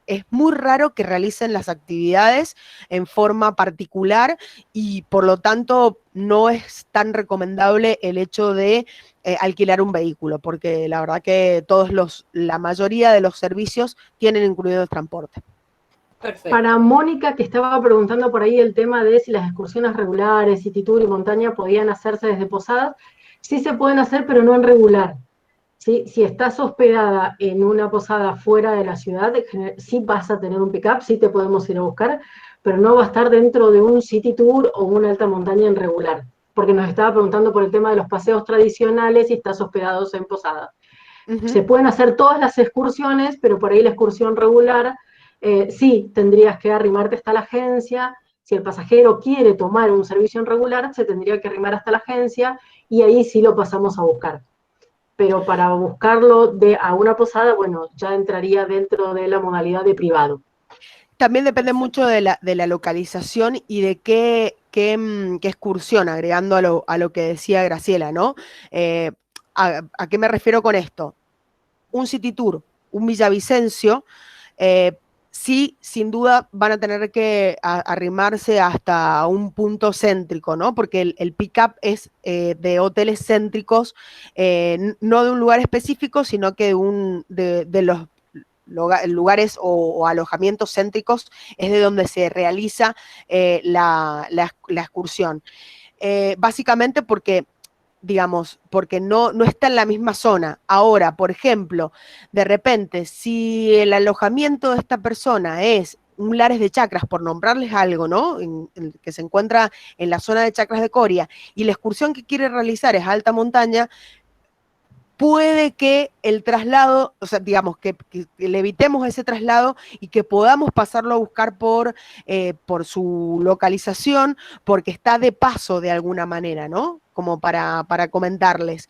es muy raro que realicen las actividades en forma particular y por lo tanto no es tan recomendable el hecho de alquilar un vehículo, porque la verdad que la mayoría de los servicios tienen incluido el transporte. Perfecto. Para Mónica, que estaba preguntando por ahí el tema de si las excursiones regulares, City Tour y montaña podían hacerse desde Posadas, sí se pueden hacer, pero no en regular. ¿Sí? Si estás hospedada en una posada fuera de la ciudad, sí vas a tener un pick-up, sí te podemos ir a buscar, pero no va a estar dentro de un City Tour o una alta montaña en regular, porque nos estaba preguntando por el tema de los paseos tradicionales y estás hospedados en posadas. Se pueden hacer todas las excursiones, pero por ahí la excursión regular, sí, tendrías que arrimarte hasta la agencia. Si el pasajero quiere tomar un servicio en regular, se tendría que arrimar hasta la agencia y ahí sí lo pasamos a buscar. Pero para buscarlo a una posada, bueno, ya entraría dentro de la modalidad de privado. También depende mucho de la localización y de qué excursión, agregando a lo que decía Graciela, ¿no? ¿A qué me refiero con esto? Un City Tour, un Villavicencio, sí, sin duda van a tener que arrimarse hasta un punto céntrico, ¿no? Porque el pick-up es de hoteles céntricos, no de un lugar específico, sino que de los lugares o alojamientos céntricos es de donde se realiza la excursión. Básicamente porque digamos, porque no está en la misma zona. Ahora, por ejemplo, de repente, si el alojamiento de esta persona es un Lares de Chacras, por nombrarles algo, ¿no? Que se encuentra en la zona de Chacras de Coria, y la excursión que quiere realizar es alta montaña, puede que el traslado, o sea, digamos, que le evitemos ese traslado y que podamos pasarlo a buscar por su localización, porque está de paso de alguna manera, ¿no? Como para comentarles.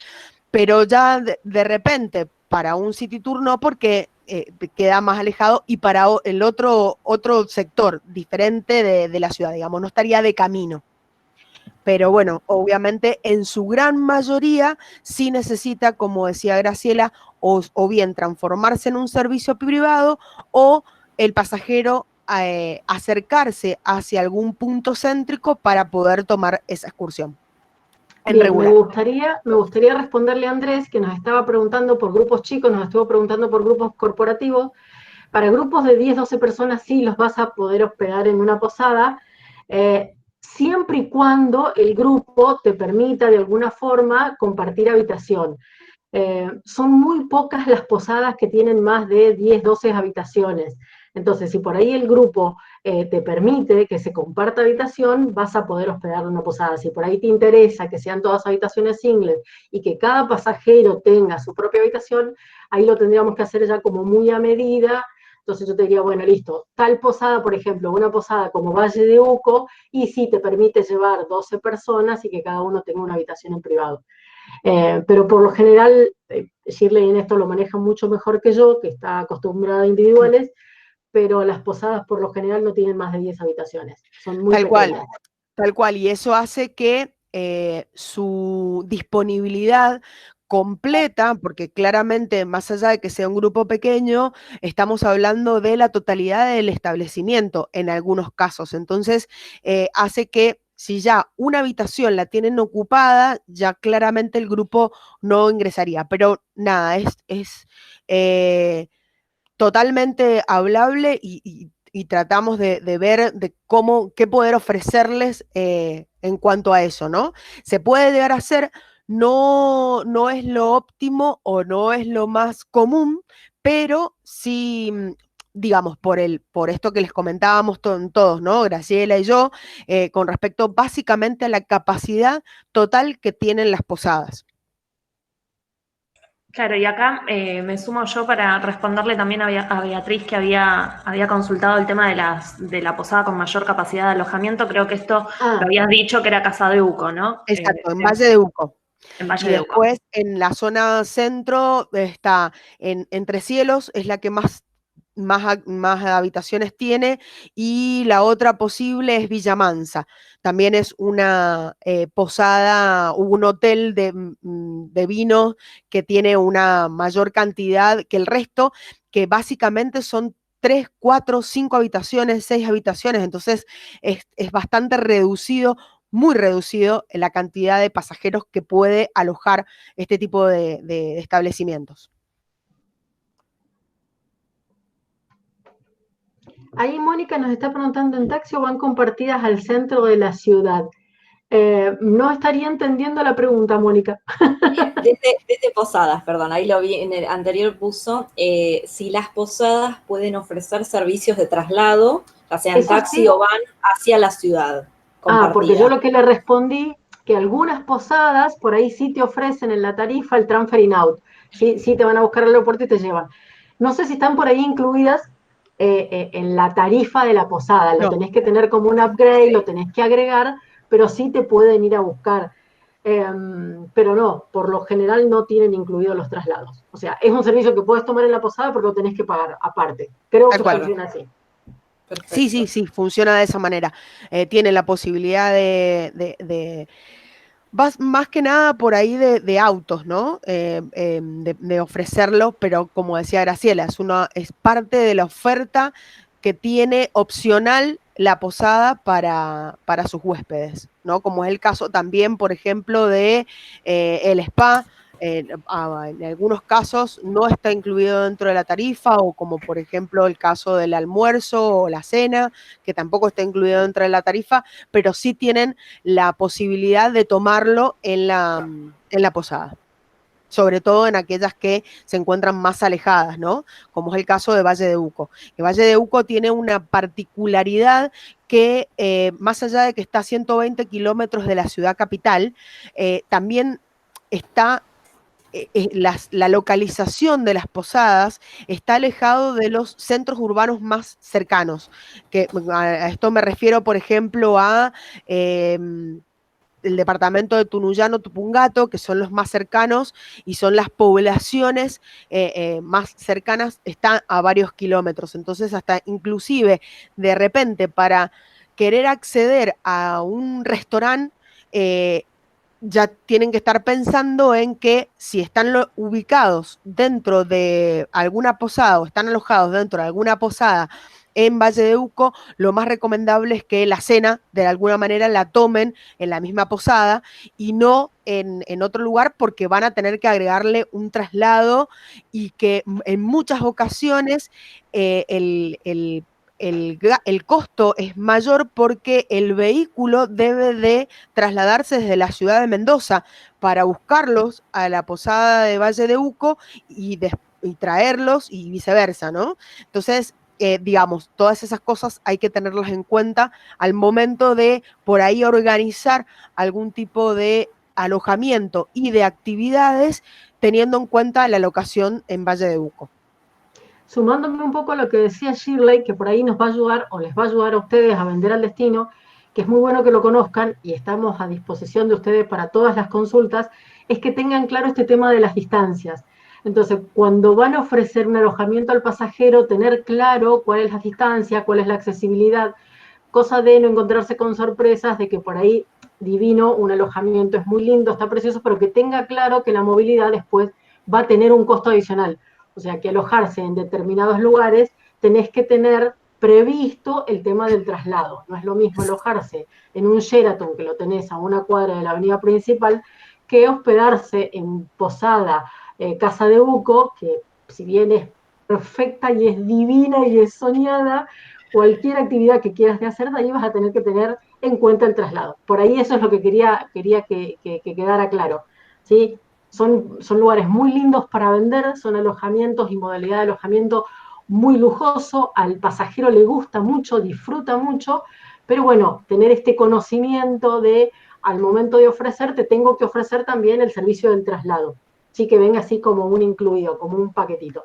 Pero ya de repente, para un City Tour no, porque queda más alejado, y para el otro sector diferente de la ciudad, digamos, no estaría de camino. Pero bueno, obviamente en su gran mayoría sí necesita, como decía Graciela, o bien transformarse en un servicio privado o el pasajero acercarse hacia algún punto céntrico para poder tomar esa excursión. Bien, me gustaría responderle a Andrés, que nos estaba preguntando por grupos chicos, nos estuvo preguntando por grupos corporativos. Para grupos de 10, 12 personas sí los vas a poder hospedar en una posada, siempre y cuando el grupo te permita de alguna forma compartir habitación. Son muy pocas las posadas que tienen más de 10, 12 habitaciones. Entonces, si por ahí el grupo te permite que se comparta habitación, vas a poder hospedar una posada. Si por ahí te interesa que sean todas habitaciones singles y que cada pasajero tenga su propia habitación, ahí lo tendríamos que hacer ya como muy a medida. Entonces yo te diría, bueno, listo, tal posada, por ejemplo, una posada como Valle de Uco, y sí te permite llevar 12 personas y que cada uno tenga una habitación en privado. Pero por lo general, Shirley en esto lo maneja mucho mejor que yo, que está acostumbrada a individuales, pero las posadas por lo general no tienen más de 10 habitaciones, son muy pequeñas. Tal cual, y eso hace que su disponibilidad completa, porque claramente más allá de que sea un grupo pequeño, estamos hablando de la totalidad del establecimiento en algunos casos. Entonces, hace que si ya una habitación la tienen ocupada, ya claramente el grupo no ingresaría. Pero nada, es totalmente hablable y tratamos de ver de qué poder ofrecerles en cuanto a eso, ¿no? Se puede llegar a hacer, no es lo óptimo o no es lo más común, pero sí, digamos, por esto que les comentábamos todos, ¿no? Graciela y yo, con respecto básicamente a la capacidad total que tienen las posadas. Claro, y acá me sumo yo para responderle también a Beatriz, que había consultado el tema de la posada con mayor capacidad de alojamiento. Creo que esto lo habías dicho que era Casa de Uco, ¿no? Exacto, en Valle de Uco. En Valle Y de Uco. después en la zona centro está en Entre Cielos, es la que más habitaciones tiene, y la otra posible es Villa Mansa. También es una posada, un hotel de vino que tiene una mayor cantidad que el resto, que básicamente son 3, 4, 5 habitaciones, 6 habitaciones, entonces es bastante reducido, muy reducido en la cantidad de pasajeros que puede alojar este tipo de establecimientos. Ahí Mónica nos está preguntando, ¿en taxi o van compartidas al centro de la ciudad? No estaría entendiendo la pregunta, Mónica. Desde posadas, perdón, ahí lo vi en el anterior puso, si las posadas pueden ofrecer servicios de traslado, ya sea en Eso taxi sí. o van hacia la ciudad Porque yo compartida. lo que le respondí, que algunas posadas por ahí sí te ofrecen en la tarifa el transfer in out, sí te van a buscar al aeropuerto y te llevan. No sé si están por ahí incluidas en la tarifa de la posada, lo No. tenés que tener como un upgrade, lo tenés que agregar, pero sí te pueden ir a buscar. Pero no, por lo general no tienen incluidos los traslados. O sea, es un servicio que puedes tomar en la posada, pero lo tenés que pagar aparte. Creo Tal que cual. funciona así. Perfecto. Sí, funciona de esa manera. Tiene la posibilidad más que nada por ahí de autos, ¿no? De ofrecerlo, pero como decía Graciela, es parte de la oferta que tiene opcional la posada para sus huéspedes, ¿no? Como es el caso también, por ejemplo, de el spa. En algunos casos no está incluido dentro de la tarifa, o como por ejemplo el caso del almuerzo o la cena, que tampoco está incluido dentro de la tarifa, pero sí tienen la posibilidad de tomarlo en la posada, sobre todo en aquellas que se encuentran más alejadas, ¿no? Como es el caso de Valle de Uco. El Valle de Uco tiene una particularidad que, más allá de que está a 120 kilómetros de la ciudad capital, también está la localización de las posadas está alejado de los centros urbanos más cercanos. A esto me refiero, por ejemplo, a el departamento de Tunuyano, Tupungato, que son los más cercanos y son las poblaciones más cercanas, están a varios kilómetros. Entonces, hasta inclusive de repente para querer acceder a un restaurante, ya tienen que estar pensando en que si están ubicados dentro de alguna posada o están alojados dentro de alguna posada en Valle de Uco, lo más recomendable es que la cena de alguna manera la tomen en la misma posada y no en otro lugar, porque van a tener que agregarle un traslado y que en muchas ocasiones el costo es mayor, porque el vehículo debe de trasladarse desde la ciudad de Mendoza para buscarlos a la posada de Valle de Uco y traerlos y viceversa, ¿no? Entonces, digamos, todas esas cosas hay que tenerlas en cuenta al momento de por ahí organizar algún tipo de alojamiento y de actividades, teniendo en cuenta la locación en Valle de Uco. Sumándome un poco a lo que decía Shirley, que por ahí nos va a ayudar o les va a ayudar a ustedes a vender al destino, que es muy bueno que lo conozcan y estamos a disposición de ustedes para todas las consultas, es que tengan claro este tema de las distancias. Entonces, cuando van a ofrecer un alojamiento al pasajero, tener claro cuál es la distancia, cuál es la accesibilidad, cosa de no encontrarse con sorpresas de que por ahí divino, un alojamiento es muy lindo, está precioso, pero que tenga claro que la movilidad después va a tener un costo adicional. O sea, que alojarse en determinados lugares tenés que tener previsto el tema del traslado. No es lo mismo alojarse en un Sheraton, que lo tenés a una cuadra de la avenida principal, que hospedarse en Posada, Casa de Uco, que si bien es perfecta y es divina y es soñada, cualquier actividad que quieras de hacer de ahí vas a tener que tener en cuenta el traslado. Por ahí eso es lo que quería que quedara claro. ¿Sí? Son lugares muy lindos para vender, son alojamientos y modalidad de alojamiento muy lujoso, al pasajero le gusta mucho, disfruta mucho, pero bueno, tener este conocimiento de al momento de ofrecer, te tengo que ofrecer también el servicio del traslado. sí, que venga así como un incluido, como un paquetito.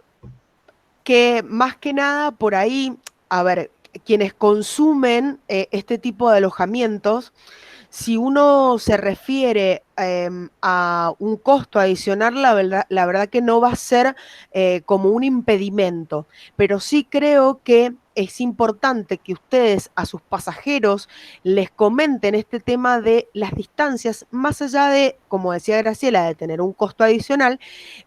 Que más que nada por ahí, a ver, quienes consumen este tipo de alojamientos, si uno se refiere a un costo adicional, la verdad que no va a ser como un impedimento, pero sí creo que es importante que ustedes a sus pasajeros les comenten este tema de las distancias, más allá de, como decía Graciela, de tener un costo adicional,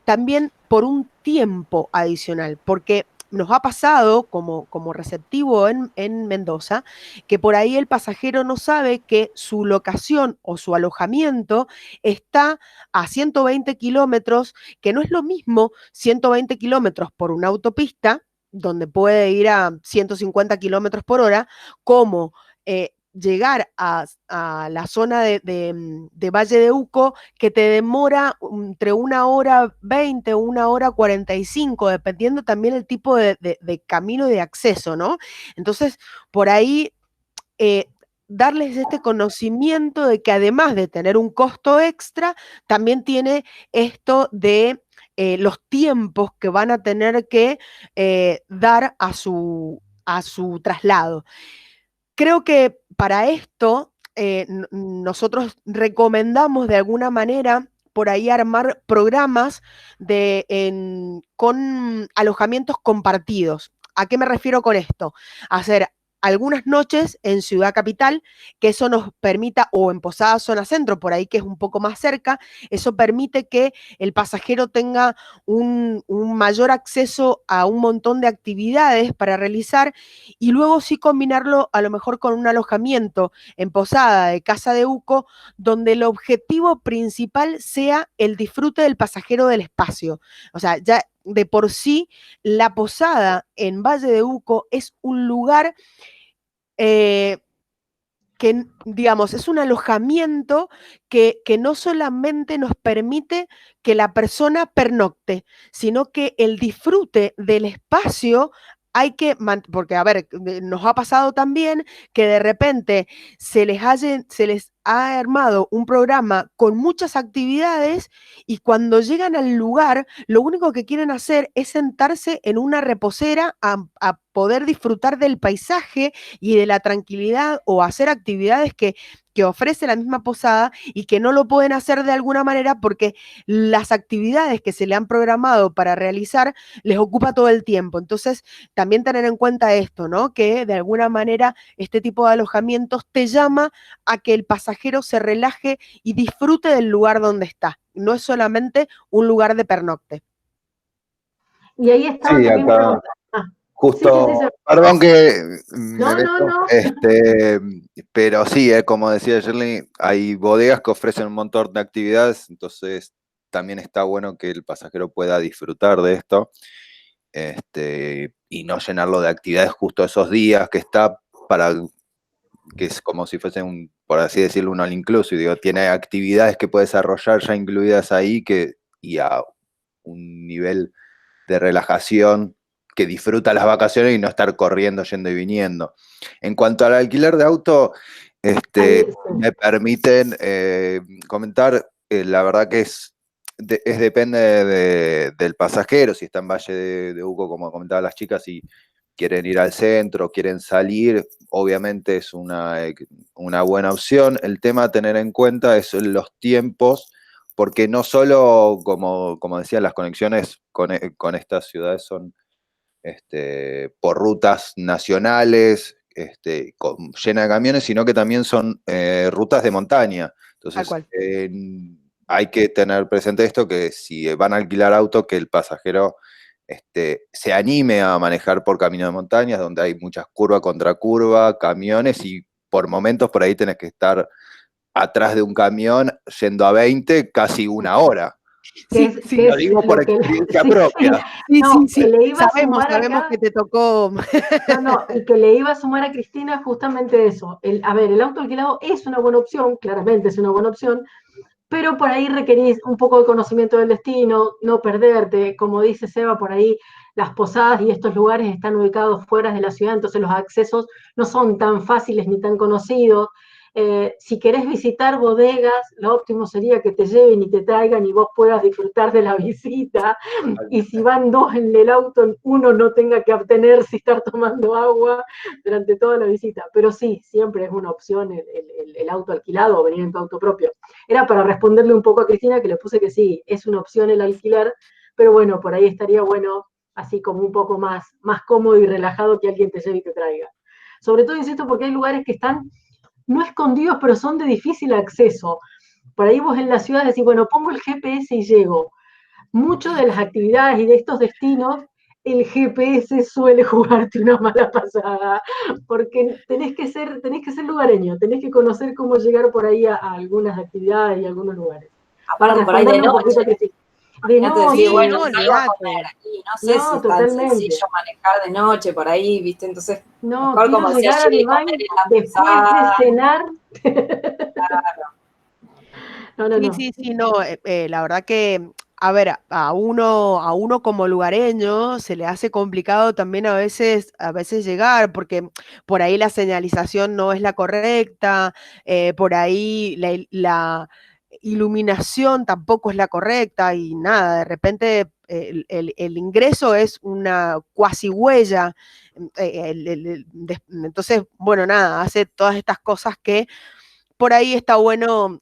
también por un tiempo adicional, porque nos ha pasado como receptivo en Mendoza, que por ahí el pasajero no sabe que su locación o su alojamiento está a 120 kilómetros, que no es lo mismo 120 kilómetros por una autopista, donde puede ir a 150 kilómetros por hora, como llegar a la zona de Valle de Uco, que te demora entre 1 hora 20 o 1 hora 45, dependiendo también el tipo de camino y de acceso, ¿no? Entonces, por ahí, darles este conocimiento de que además de tener un costo extra, también tiene esto de los tiempos que van a tener que dar a su traslado. Creo que para esto nosotros recomendamos de alguna manera por ahí armar programas con alojamientos compartidos. ¿A qué me refiero con esto? Hacer algunas noches en Ciudad Capital, que eso nos permita, o en Posada Zona Centro, por ahí que es un poco más cerca, eso permite que el pasajero tenga un mayor acceso a un montón de actividades para realizar, y luego sí combinarlo a lo mejor con un alojamiento en Posada de Casa de Uco, donde el objetivo principal sea el disfrute del pasajero del espacio. O sea, ya de por sí la posada en Valle de Uco es un lugar que, digamos, es un alojamiento que no solamente nos permite que la persona pernocte, sino que el disfrute del espacio hay que, porque a ver, nos ha pasado también que de repente se les ha armado un programa con muchas actividades, y cuando llegan al lugar, lo único que quieren hacer es sentarse en una reposera a poder disfrutar del paisaje y de la tranquilidad, o hacer actividades que ofrece la misma posada, y que no lo pueden hacer de alguna manera porque las actividades que se le han programado para realizar les ocupa todo el tiempo. Entonces, también tener en cuenta esto, ¿no? Que de alguna manera este tipo de alojamientos te llama a que el pasajero se relaje y disfrute del lugar donde está. No es solamente un lugar de pernocte. Y ahí estaban Sí, también acá preguntando. justo, Sí. perdón que me No, meto, pero sí, como decía Shirley, hay bodegas que ofrecen un montón de actividades, entonces también está bueno que el pasajero pueda disfrutar de esto, y no llenarlo de actividades justo esos días que está para, que es como si fuese por así decirlo, un all inclusive, digo, tiene actividades que puede desarrollar ya incluidas ahí, y a un nivel de relajación que disfruta las vacaciones y no estar corriendo, yendo y viniendo. En cuanto al alquiler de auto, me permiten comentar, la verdad que depende del pasajero, si está en Valle de Uco, como comentaban las chicas, si quieren ir al centro, quieren salir, obviamente es una buena opción. El tema a tener en cuenta es los tiempos, porque no solo, como decía, las conexiones con estas ciudades son por rutas nacionales, llenas de camiones, sino que también son rutas de montaña. Entonces, hay que tener presente esto, que si van a alquilar auto, que el pasajero se anime a manejar por camino de montañas, donde hay muchas curvas contra curva, camiones, y por momentos por ahí tenés que estar atrás de un camión yendo a 20, casi una hora. Lo digo por experiencia propia. Sí. Sabemos que te tocó. Y que le iba a sumar a Cristina justamente eso. El auto alquilado es una buena opción, claramente es una buena opción, pero por ahí requerís un poco de conocimiento del destino, no perderte. Como dice Seba, por ahí las posadas y estos lugares están ubicados fuera de la ciudad, entonces los accesos no son tan fáciles ni tan conocidos. Si querés visitar bodegas, lo óptimo sería que te lleven y te traigan y vos puedas disfrutar de la visita. Y si van dos en el auto, uno no tenga que abstenerse y estar tomando agua durante toda la visita. Pero sí, siempre es una opción el auto alquilado o venir en tu auto propio. Era para responderle un poco a Cristina, que le puse que sí, es una opción el alquiler, pero bueno, por ahí estaría bueno, así como un poco más cómodo y relajado, que alguien te lleve y te traiga. Sobre todo, insisto, porque hay lugares que están no escondidos, pero son de difícil acceso. Por ahí vos en la ciudad decís, bueno, pongo el GPS y llego. Muchas de las actividades y de estos destinos, el GPS suele jugarte una mala pasada, porque tenés que ser lugareño, tenés que conocer cómo llegar por ahí a algunas actividades y a algunos lugares. Aparte, por ahí de noche. De noche, decir, bueno, no, salgo a comer aquí, no sé si es tan sencillo manejar de noche por ahí, ¿viste? Entonces, no, mejor como decía Shirley, comer en la después de cenar. Claro. Sí, no, la verdad que, a ver, a uno como lugareño se le hace complicado también a veces llegar, porque por ahí la señalización no es la correcta, por ahí la iluminación tampoco es la correcta y nada, de repente el ingreso es una cuasi huella, entonces, bueno, nada, hace todas estas cosas que por ahí está bueno.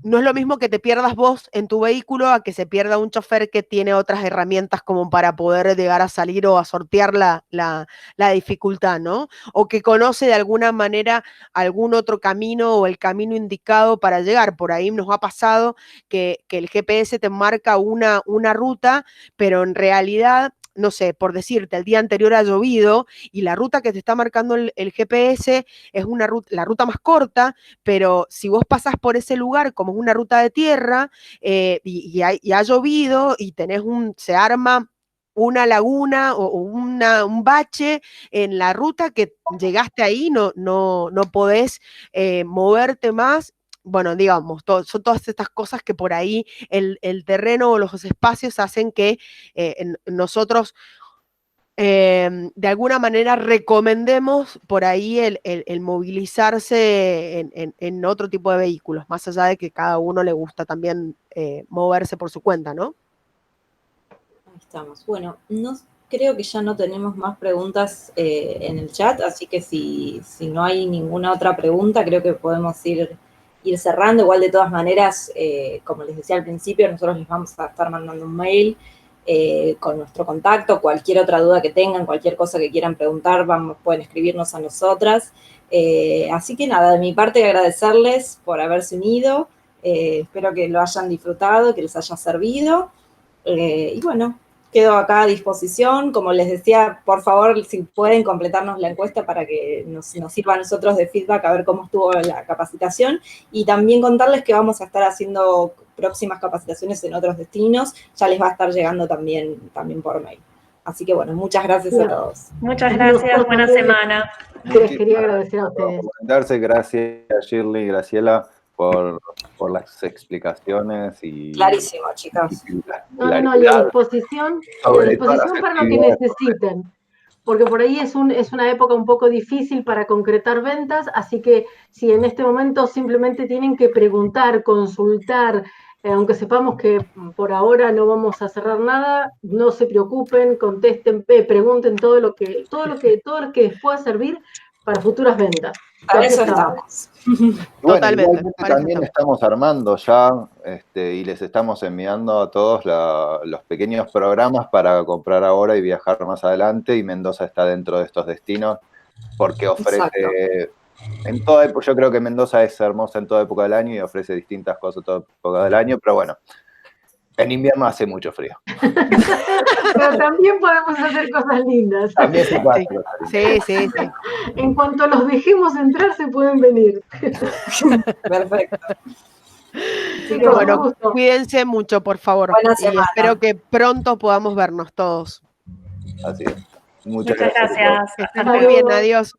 No es lo mismo que te pierdas vos en tu vehículo a que se pierda un chofer que tiene otras herramientas como para poder llegar a salir o a sortear la dificultad, ¿no? O que conoce de alguna manera algún otro camino o el camino indicado para llegar. Por ahí nos ha pasado que el GPS te marca una ruta, pero en realidad, no sé, por decirte, el día anterior ha llovido y la ruta que te está marcando el GPS es la ruta más corta, pero si vos pasás por ese lugar como es una ruta de tierra y ha llovido y se arma una laguna o un bache en la ruta que llegaste ahí, no podés moverte más. Bueno, digamos, son todas estas cosas que por ahí el terreno o los espacios hacen que nosotros de alguna manera recomendemos por ahí el movilizarse en otro tipo de vehículos, más allá de que cada uno le gusta también moverse por su cuenta, ¿no? Ahí estamos. Bueno, creo que ya no tenemos más preguntas en el chat, así que si no hay ninguna otra pregunta, creo que podemos ir cerrando. Igual, de todas maneras, como les decía al principio, nosotros les vamos a estar mandando un mail con nuestro contacto, cualquier otra duda que tengan, cualquier cosa que quieran preguntar, pueden escribirnos a nosotras. Así que nada, de mi parte agradecerles por haberse unido, espero que lo hayan disfrutado, que les haya servido, y bueno, quedo acá a disposición. Como les decía, por favor, si pueden completarnos la encuesta para que nos sirva a nosotros de feedback a ver cómo estuvo la capacitación, y también contarles que vamos a estar haciendo próximas capacitaciones en otros destinos, ya les va a estar llegando también por mail. Así que bueno, muchas gracias a todos. Muchas gracias, buena semana. Les quería agradecer a ustedes. Gracias, Shirley, Graciela, por las explicaciones. Clarísimo, chicas. No, y a disposición para lo que necesiten, porque por ahí es una época un poco difícil para concretar ventas, así que si en este momento simplemente tienen que preguntar, consultar, aunque sepamos que por ahora no vamos a cerrar nada, no se preocupen, contesten, pregunten todo lo que les pueda servir para futuras ventas. Para eso estamos. Bueno, totalmente. También estamos armando ya y les estamos enviando a todos los pequeños programas para comprar ahora y viajar más adelante, y Mendoza está dentro de estos destinos porque ofrece en toda época. Yo creo que Mendoza es hermosa en toda época del año y ofrece distintas cosas en toda época del año, pero bueno, en invierno hace mucho frío. Pero también podemos hacer cosas lindas. También se puede. Sí. En cuanto los dejemos entrar, se pueden venir. Perfecto. Sí, bueno, cuídense mucho, por favor. Y espero que pronto podamos vernos todos. Así es. Muchas gracias. Que estén muy bien, adiós.